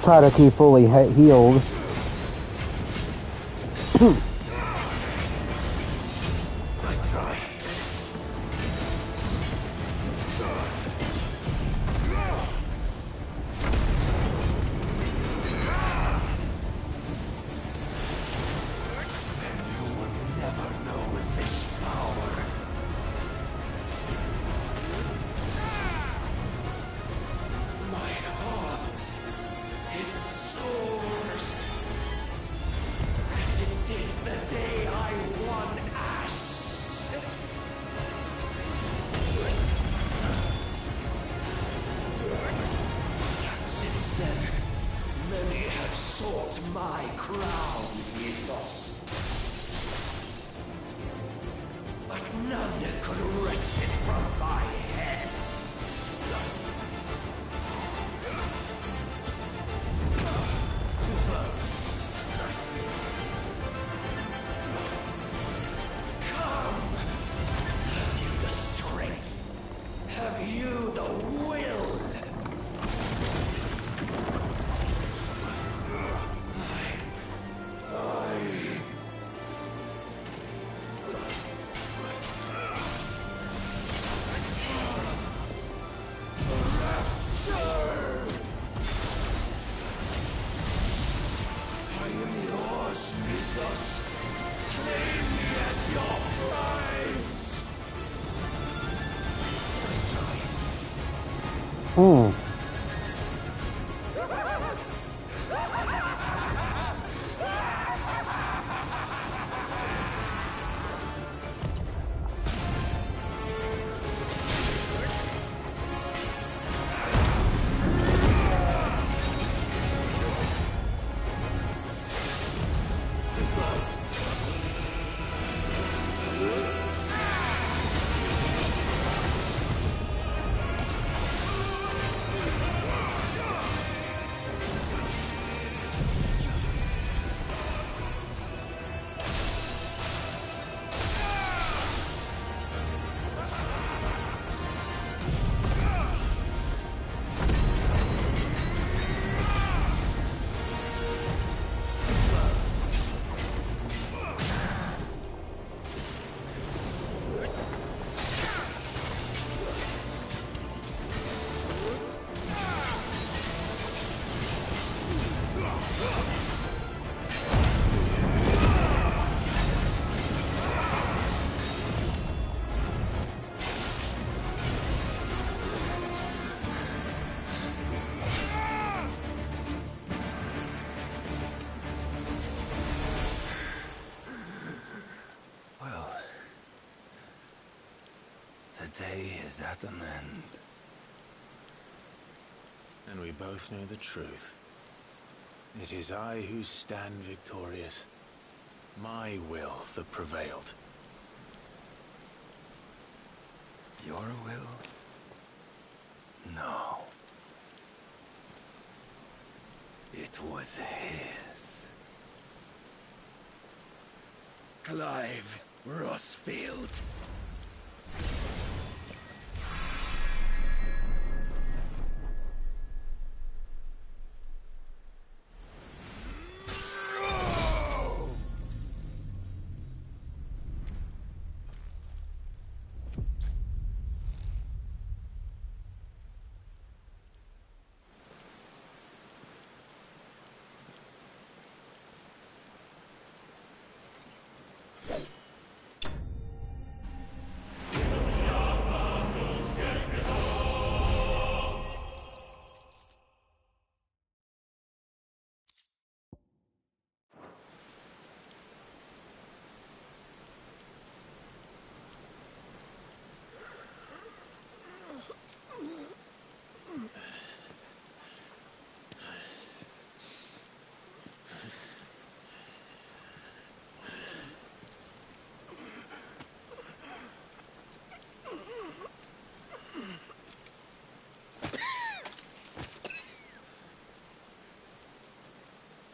Try to keep fully healed. My crown, Mythos. But none could wrest it from my head. Too slow. Come. Have you the strength? Have you the will? The day is at an end. And we both know the truth. It is I who stand victorious. My will that prevailed. Your will? No. It was his. Clive Rossfield.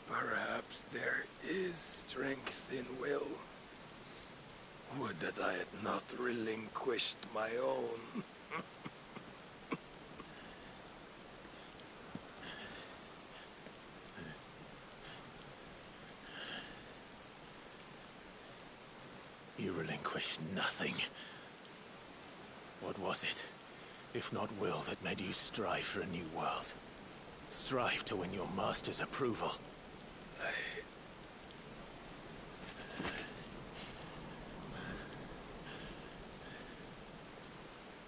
Perhaps there is strength in will. Would that I had not relinquished my own. You relinquished nothing. What was it, if not will, that made you strive for a new world? Strive to win your master's approval?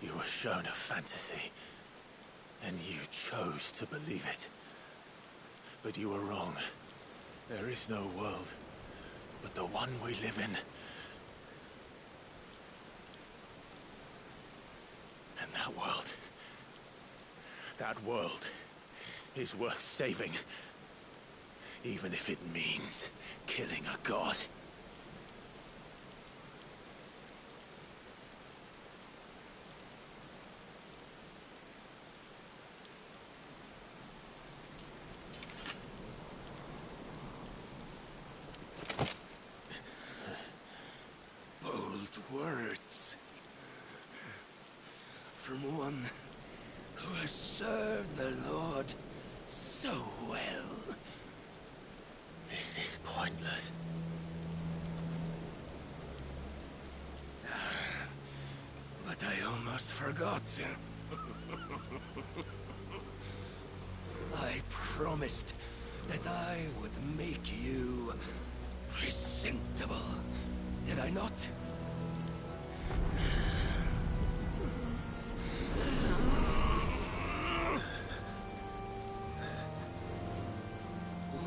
You were shown a fantasy, and you chose to believe it. But you were wrong. There is no world, but the one we live in. And that world is worth saving. Even if it means killing a god. Bold words. From one who has served the Lord so well. This is pointless. But I almost forgot. I promised that I would make you presentable. Did I not?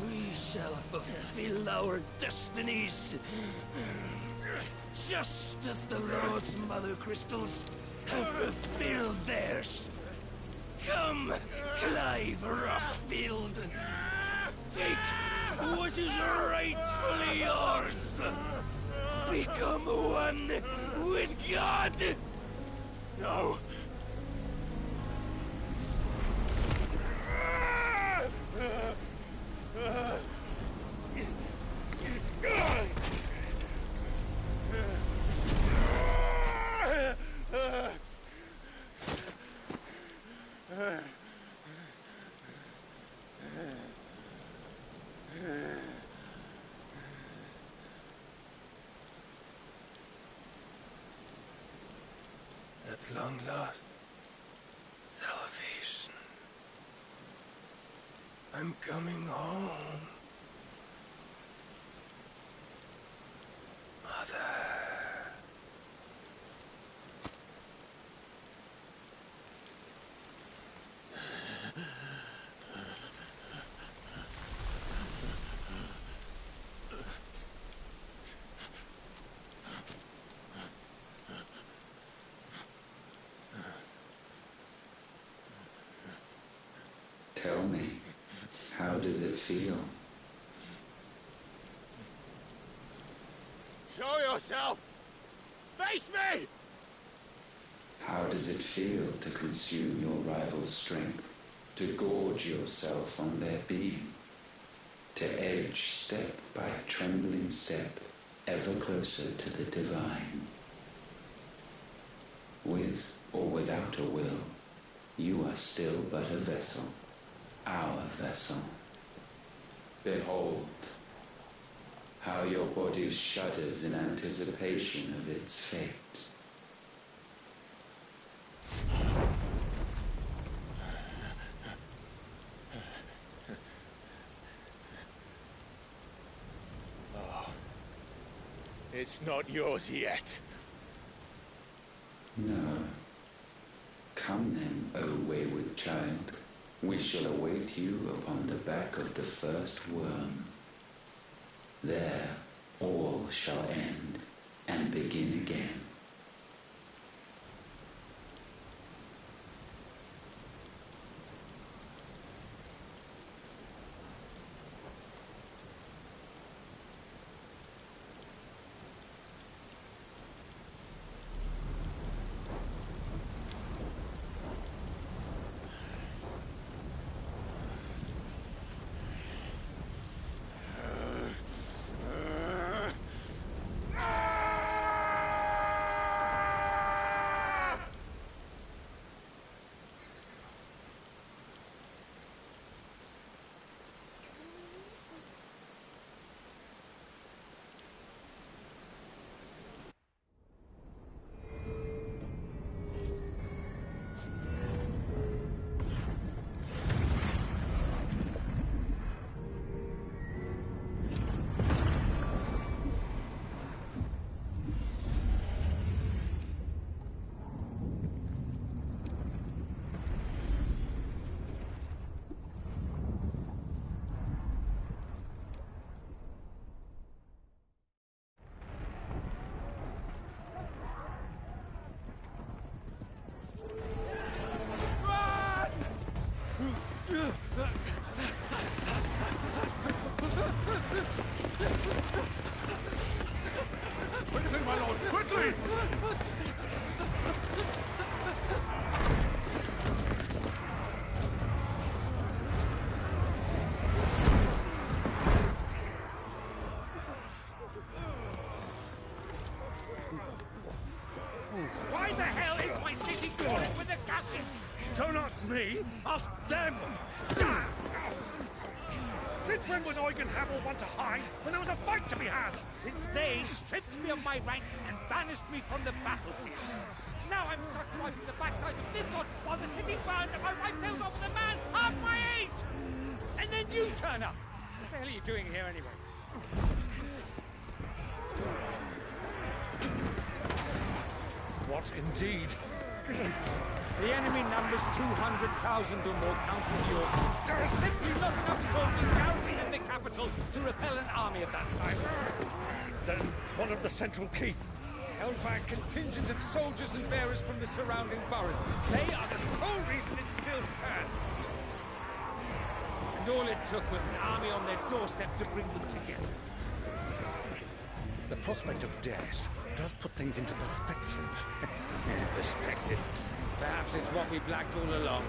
We shall fulfill our destinies, just as the Lord's Mother Crystals have fulfilled theirs. Come, Clive Rossfield, take what is rightfully yours. Become one with God. No. At long last, salvation. I'm coming home. Mother. Tell me, how does it feel? Show yourself! Face me! How does it feel to consume your rival's strength? To gorge yourself on their beam? To edge step by trembling step ever closer to the divine? With or without a will, you are still but a vessel. Our vessel. Behold, how your body shudders in anticipation of its fate. Oh, it's not yours yet. No. Come then, O wayward child. We shall await you upon the back of the first worm. There all shall end and begin again. Quickly, my lord, quickly! Why the hell is my city crawling with the captain? Don't ask me, ask them! Since when was Eugen Habel one to hide when there was a fight to be had? Since they stripped me of my rank and banished me from the battlefield. Now I'm stuck wiping the backsides of this lot while the city burns and my wife tells off the man half my age! And then you turn up! What the hell are you doing here anyway? What indeed? The enemy numbers 200,000 or more, counting the Yorks. There are simply not enough soldiers garrisoned in the capital to repel an army of that size. Then one of the central keep. Held by a contingent of soldiers and bearers from the surrounding boroughs. They are the sole reason it still stands. And all it took was an army on their doorstep to bring them together. The prospect of death does put things into perspective. Perspective. Perhaps it's what we lacked all along.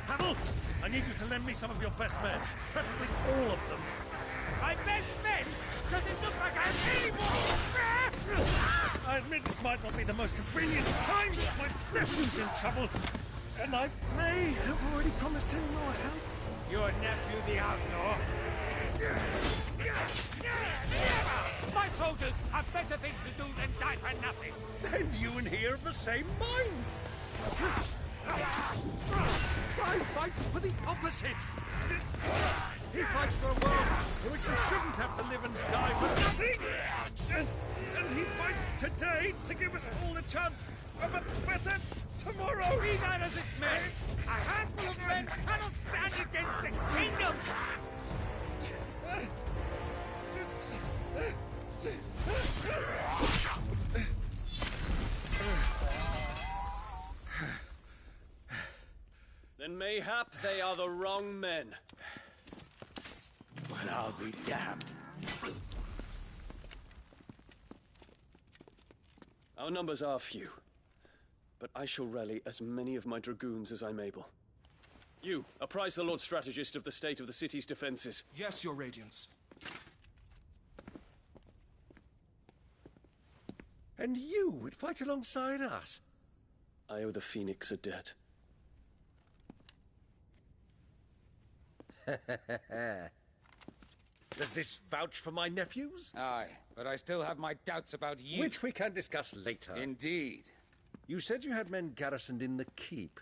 Havel, I need you to lend me some of your best men, preferably all of them. My best men? Does it look like I'm able? I admit this might not be the most convenient time, but my nephew's in trouble, and I may have already promised him more help. Your nephew, the outlaw? My soldiers have better things to do than die for nothing. And you and he are of the same mind. Clive fights for the opposite. He fights for a world in which we shouldn't have to live and die for nothing. And he fights today to give us all the chance of a better tomorrow. Be that as it may, a handful of men cannot stand against a kingdom. Then mayhap they are the wrong men. Well, I'll be damned. Our numbers are few, but I shall rally as many of my dragoons as I'm able. You, apprise the Lord Strategist of the state of the city's defenses. Yes, Your Radiance. And you would fight alongside us? I owe the Phoenix a debt. Does this vouch for my nephews? Aye, but I still have my doubts about you. Which we can discuss later. Indeed. You said you had men garrisoned in the keep.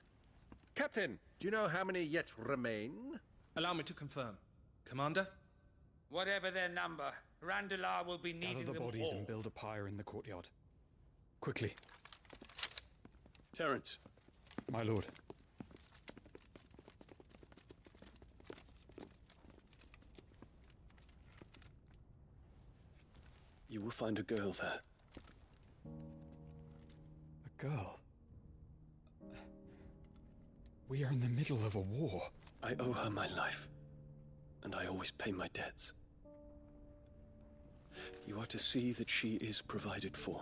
Captain, do you know how many yet remain? Allow me to confirm. Commander? Whatever their number, Randalar will be needing Gather the them bodies all. and build a pyre in the courtyard. Quickly. Terence. My lord. You will find a girl there. A girl? We are in the middle of a war. I owe her my life, and I always pay my debts. You are to see that she is provided for.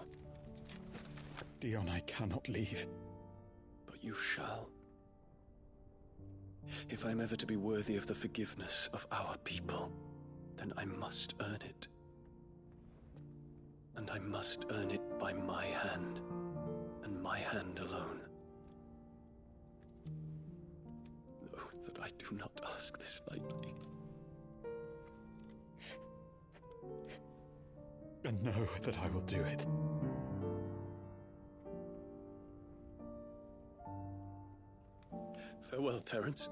Dion, I cannot leave. But you shall. If I'm ever to be worthy of the forgiveness of our people, then I must earn it. And I must earn it by my hand, and my hand alone. Know that I do not ask this lightly. And know that I will do it. Farewell, Terence.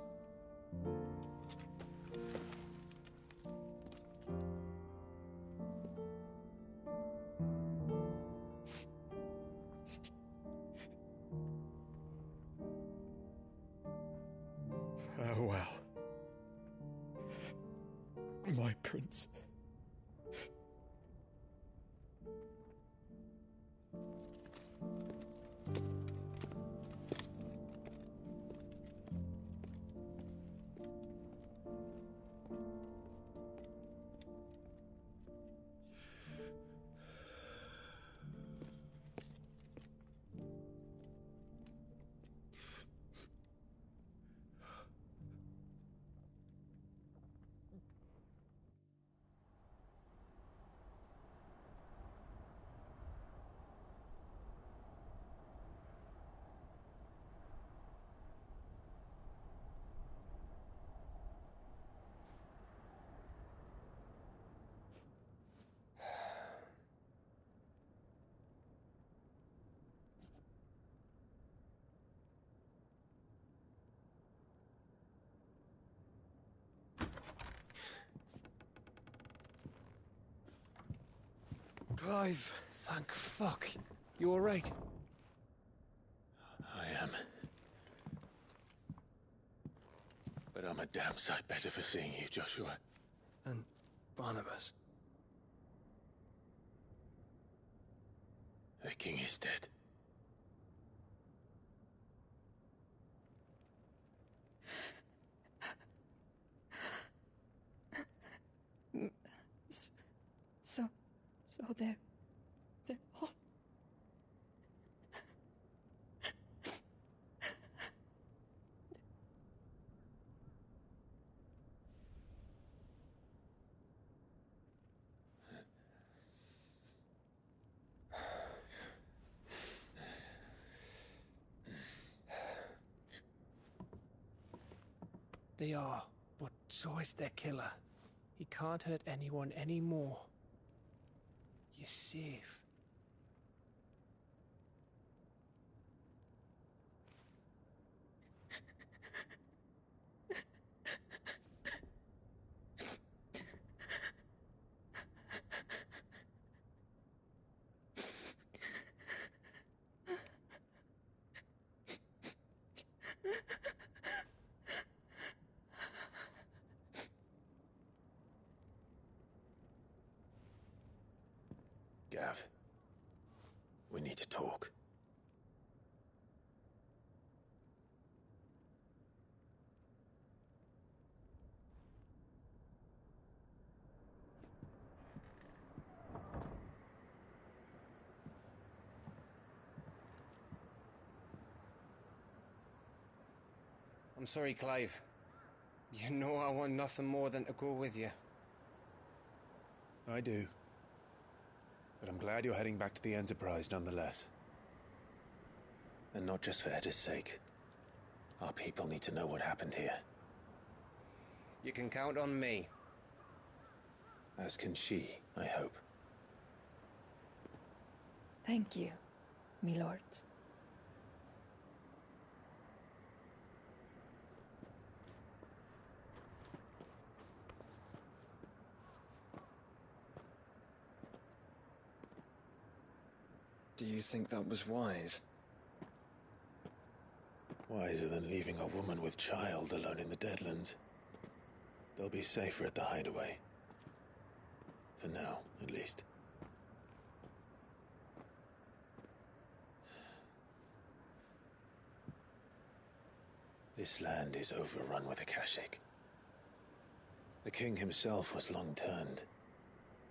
Farewell, my prince. Clive! Thank fuck. You alright? I am. But I'm a damn sight better for seeing you, Joshua. And Barnabas. The king is dead. So they're all... They are, but so is their killer. He can't hurt anyone anymore. You're safe. Gav, we need to talk. I'm sorry, Clive. You know I want nothing more than to go with you. I do. But I'm glad you're heading back to the Enterprise nonetheless. And not just for Edda's sake. Our people need to know what happened here. You can count on me. As can she, I hope. Thank you, me lords. Do you think that was wise? Wiser than leaving a woman with child alone in the Deadlands. They'll be safer at the hideaway. For now, at least. This land is overrun with Akashic. The king himself was long turned,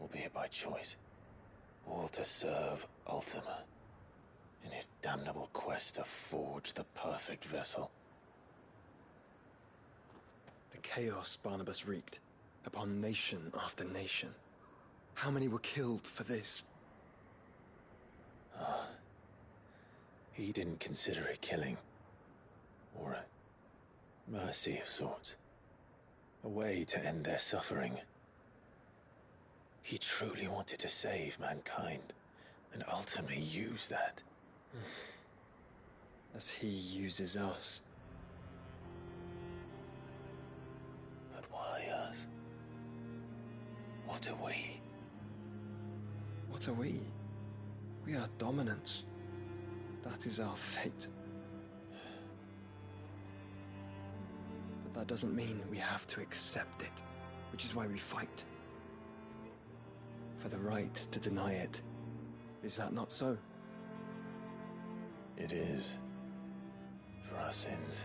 albeit by choice. All to serve Ultima, in his damnable quest to forge the perfect vessel. The chaos Barnabas wreaked upon nation after nation. How many were killed for this? He didn't consider it killing. Or a mercy of sorts. A way to end their suffering. He truly wanted to save mankind, and ultimately use that. As he uses us. But why us? What are we? What are we? We are dominance. That is our fate. But that doesn't mean we have to accept it, which is why we fight. For the right to deny it. Is that not so? It is. For our sins.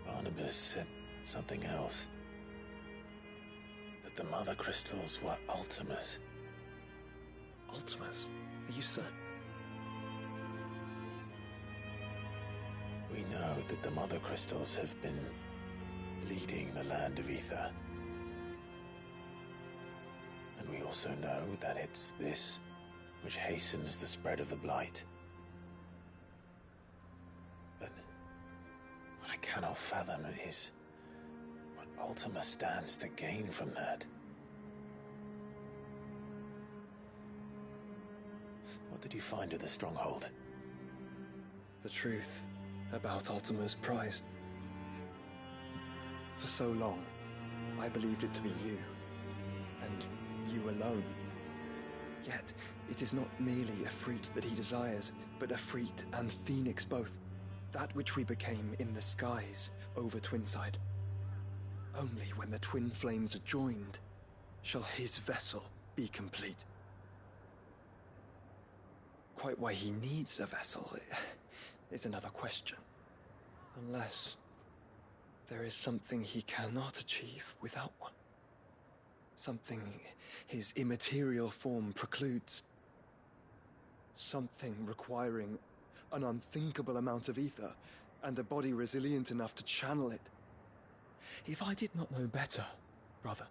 Barnabas said something else. That the Mother Crystals were Ultimas. Ultimas? Are you certain? We know that the Mother Crystals have been leading the land of Ether. And we also know that it's this which hastens the spread of the Blight. But what I cannot fathom is what Ultima stands to gain from that. What did you find at the Stronghold? The truth about Ultima's prize. For so long, I believed it to be you, and you alone. Yet, it is not merely Efreet that he desires, but Efreet and Phoenix both. That which we became in the skies over Twinside. Only when the twin flames are joined shall his vessel be complete. Quite why he needs a vessel is another question. Unless there is something he cannot achieve without one. Something his immaterial form precludes. Something requiring an unthinkable amount of ether and a body resilient enough to channel it. If I did not know better, brother,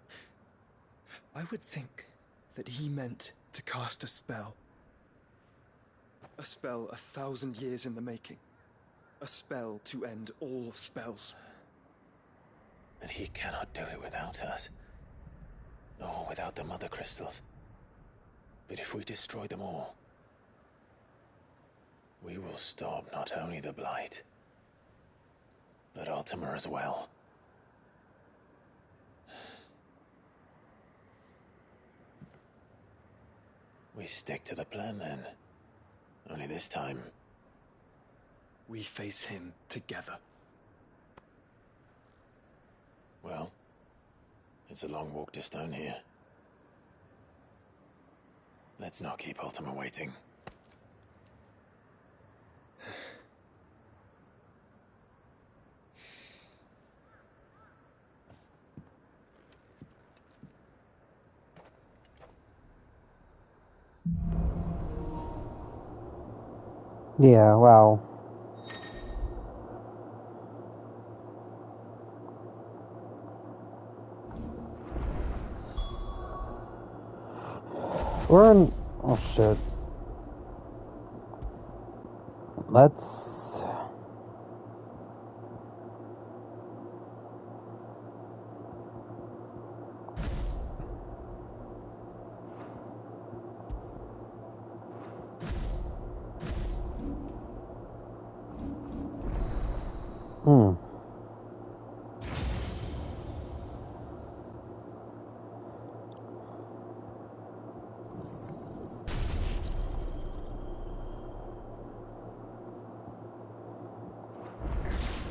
I would think that he meant to cast a spell. A spell 1,000 years in the making. A spell to end all spells. But he cannot do it without us. Or without the Mother Crystals. But if we destroy them all, we will stop not only the Blight, but Ultima as well. We stick to the plan then. Only this time, we face him together. Well, it's a long walk to Stone here. Let's not keep Ultima waiting. Yeah, wow. We're in... Oh, shit. Let's...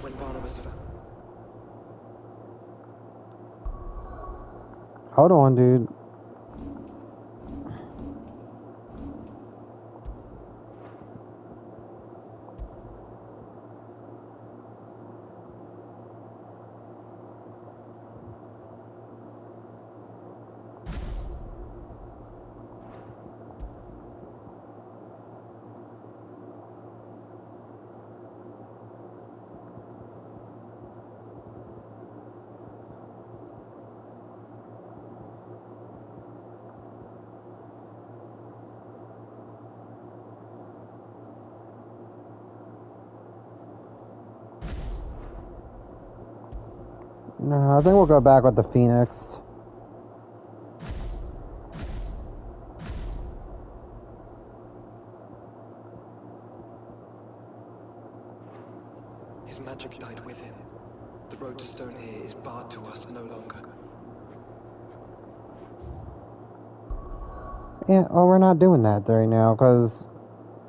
When Barnabas fell. Hold on, dude. No, I think we'll go back with the Phoenix. His magic died with him. The road to Stone here is barred to us no longer. Yeah, well, we're not doing that right now, because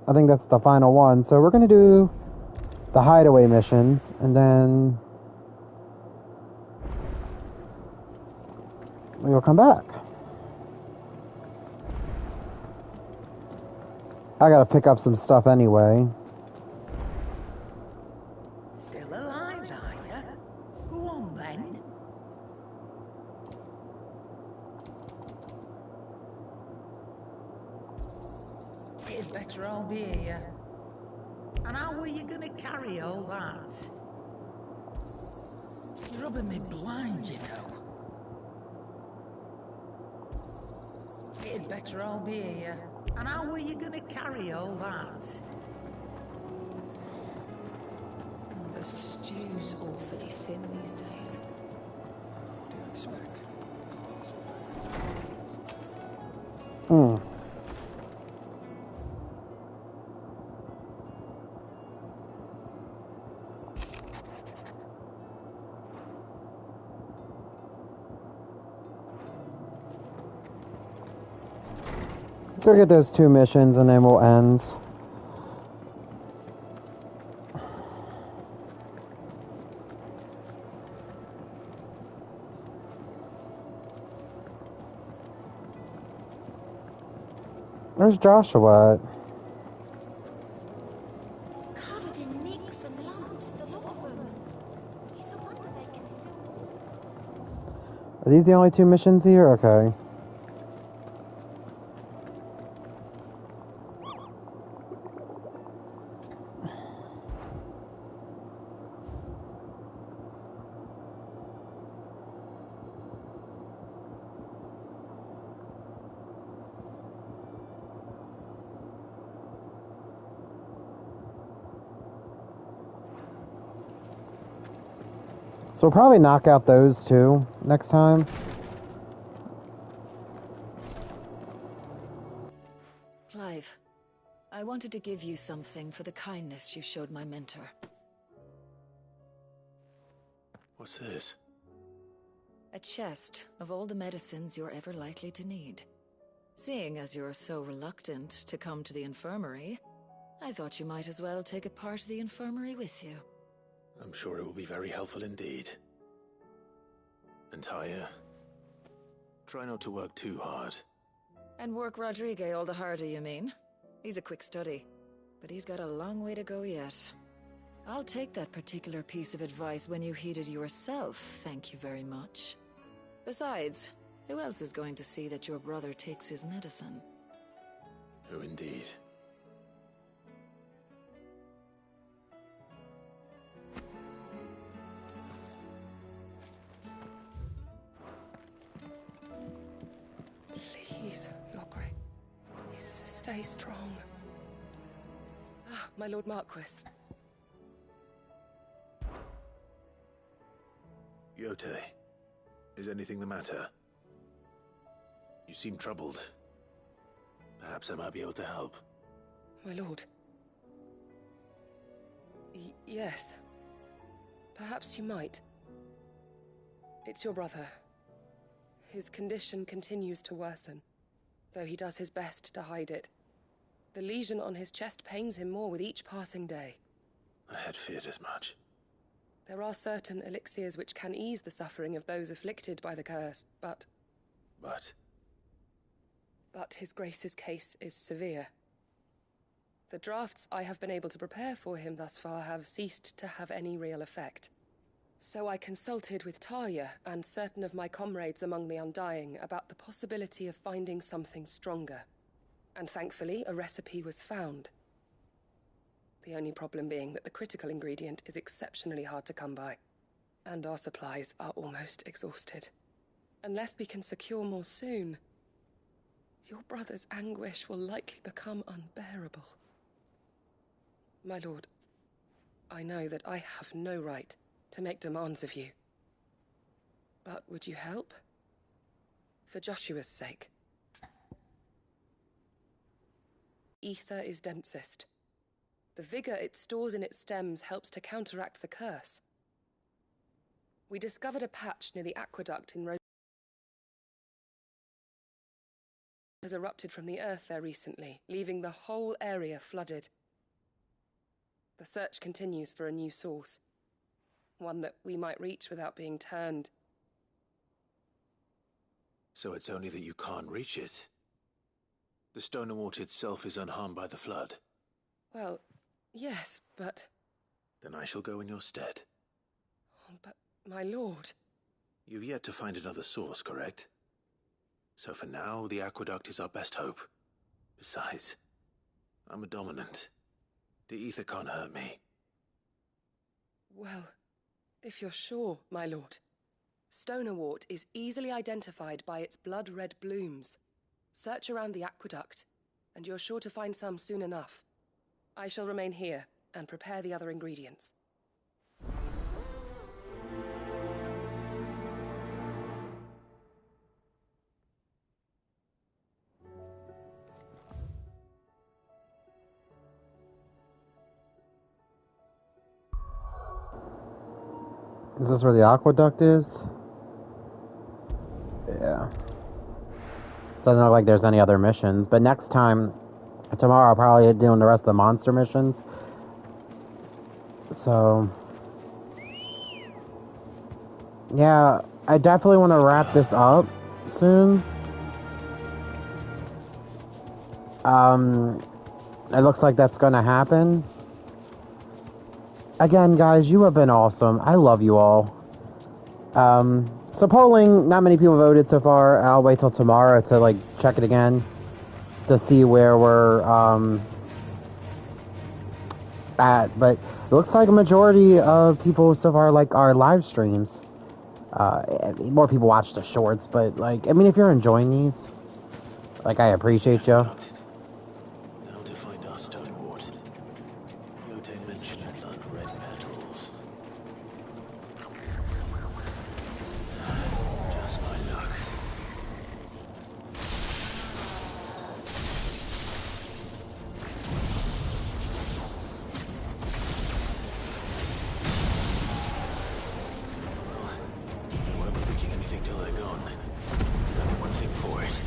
I think that's the final one. So we're going to do the hideaway missions, and then we will come back. I gotta pick up some stuff anyway. Still alive, are you? Go on then. It's better I'll be here. And how were you gonna carry all that? You're rubbing me blind, you know. It's better I'll be here. And how were you gonna carry all that? The stew's awfully thin these days. What do you expect? Let's go get those 2 missions and then we'll end. Where's Joshua at? Covered in nicks and lumps, the lot of them. It's a wonder they can still walk. Are these the only 2 missions here? Okay. So we'll probably knock out those 2 next time. Clive, I wanted to give you something for the kindness you showed my mentor. What's this? A chest of all the medicines you're ever likely to need. Seeing as you're so reluctant to come to the infirmary, I thought you might as well take a part of the infirmary with you. I'm sure it will be very helpful indeed. And Taya, try not to work too hard. And work Rodrigue all the harder, you mean? He's a quick study, but he's got a long way to go yet. I'll take that particular piece of advice when you heed it yourself, thank you very much. Besides, who else is going to see that your brother takes his medicine? Who indeed? Please, Your Grace. Stay strong. Ah, my Lord Marquis. Yote, is anything the matter? You seem troubled. Perhaps I might be able to help. My lord. Yes. Perhaps you might. It's your brother. His condition continues to worsen, though he does his best to hide it. The lesion on his chest pains him more with each passing day. I had feared as much. There are certain elixirs which can ease the suffering of those afflicted by the curse, but his grace's case is severe. The drafts I have been able to prepare for him thus far have ceased to have any real effect. So I consulted with Taya and certain of my comrades among the Undying about the possibility of finding something stronger. And thankfully, a recipe was found. The only problem being that the critical ingredient is exceptionally hard to come by, and our supplies are almost exhausted. Unless we can secure more soon, your brother's anguish will likely become unbearable. My lord, I know that I have no right to make demands of you. But would you help? For Joshua's sake. Ether is densest. The vigor it stores in its stems helps to counteract the curse. We discovered a patch near the aqueduct in Rose has erupted from the earth there recently, leaving the whole area flooded. The search continues for a new source, one that we might reach without being turned. So it's only that you can't reach it? The Stone and Water itself is unharmed by the flood? Well, yes, but... Then I shall go in your stead. But, my lord... You've yet to find another source, correct? So for now, the aqueduct is our best hope. Besides, I'm a dominant. The ether can't hurt me. Well, if you're sure, my lord. Stonewort is easily identified by its blood-red blooms. Search around the aqueduct, and you're sure to find some soon enough. I shall remain here and prepare the other ingredients. Is this where the aqueduct is? Yeah. So Doesn't look like there's any other missions. But next time, tomorrow, I'll probably be doing the rest of the monster missions. So, yeah, I definitely want to wrap this up soon. It looks like that's going to happen. Again, guys, you have been awesome. I love you all. So polling, not many people voted so far. I'll wait till tomorrow to, like, check it again to see where we're, at. But it looks like a majority of people so far like our live streams. More people watch the shorts, but, like, I mean, if you're enjoying these, like, I appreciate you. Now to find our stonewort. Yote mentioned blood-red petals. Just my luck. Well, won't be picking anything till they're gone. There's only one thing for it.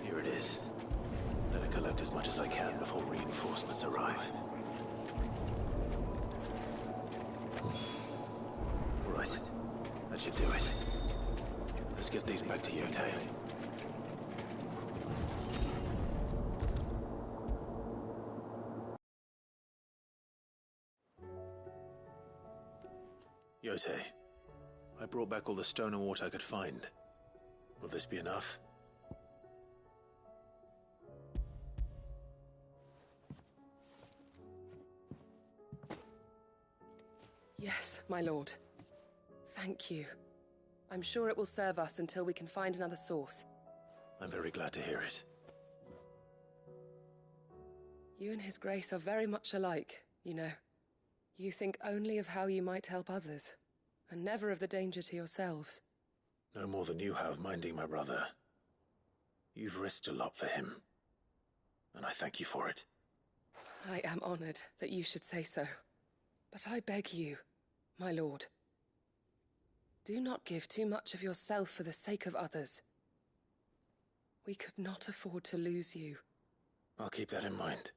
Here it is. Better collect as much as I can before reinforcements arrive. Right. That should do it. Let's get these back to Yote. Yote, I brought back all the stone and water I could find. Will this be enough? Yes, my lord. Thank you. I'm sure it will serve us until we can find another source. I'm very glad to hear it. You and His Grace are very much alike, you know. You think only of how you might help others, and never of the danger to yourselves. No more than you have minding my brother. You've risked a lot for him, and I thank you for it. I am honored that you should say so. But I beg you, my lord, do not give too much of yourself for the sake of others. We could not afford to lose you. I'll keep that in mind.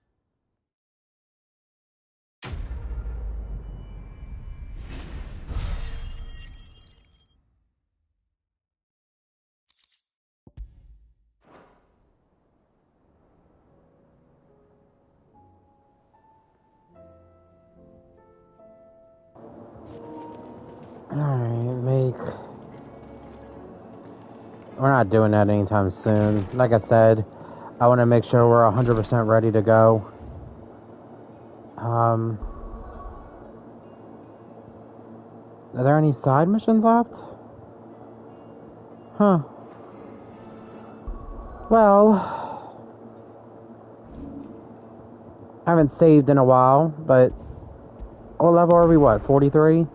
Alright, we're not doing that anytime soon. Like I said, I want to make sure we're 100% ready to go. Are there any side missions left? Huh. Well, I haven't saved in a while, but what level are we, what, 43?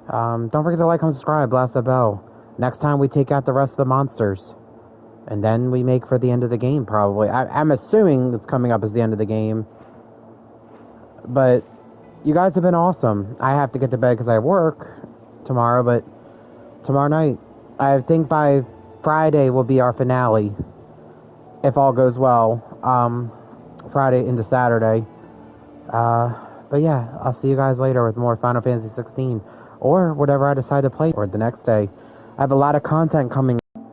Don't forget to like, comment, subscribe, blast the bell. Next time we take out the rest of the monsters. And then we make for the end of the game, probably. I'm assuming it's coming up as the end of the game. But you guys have been awesome. I have to get to bed because I work tomorrow, but tomorrow night. I think by Friday will be our finale. If all goes well. Friday into Saturday. But yeah, I'll see you guys later with more Final Fantasy 16. Or whatever I decide to play for the next day. I have a lot of content coming.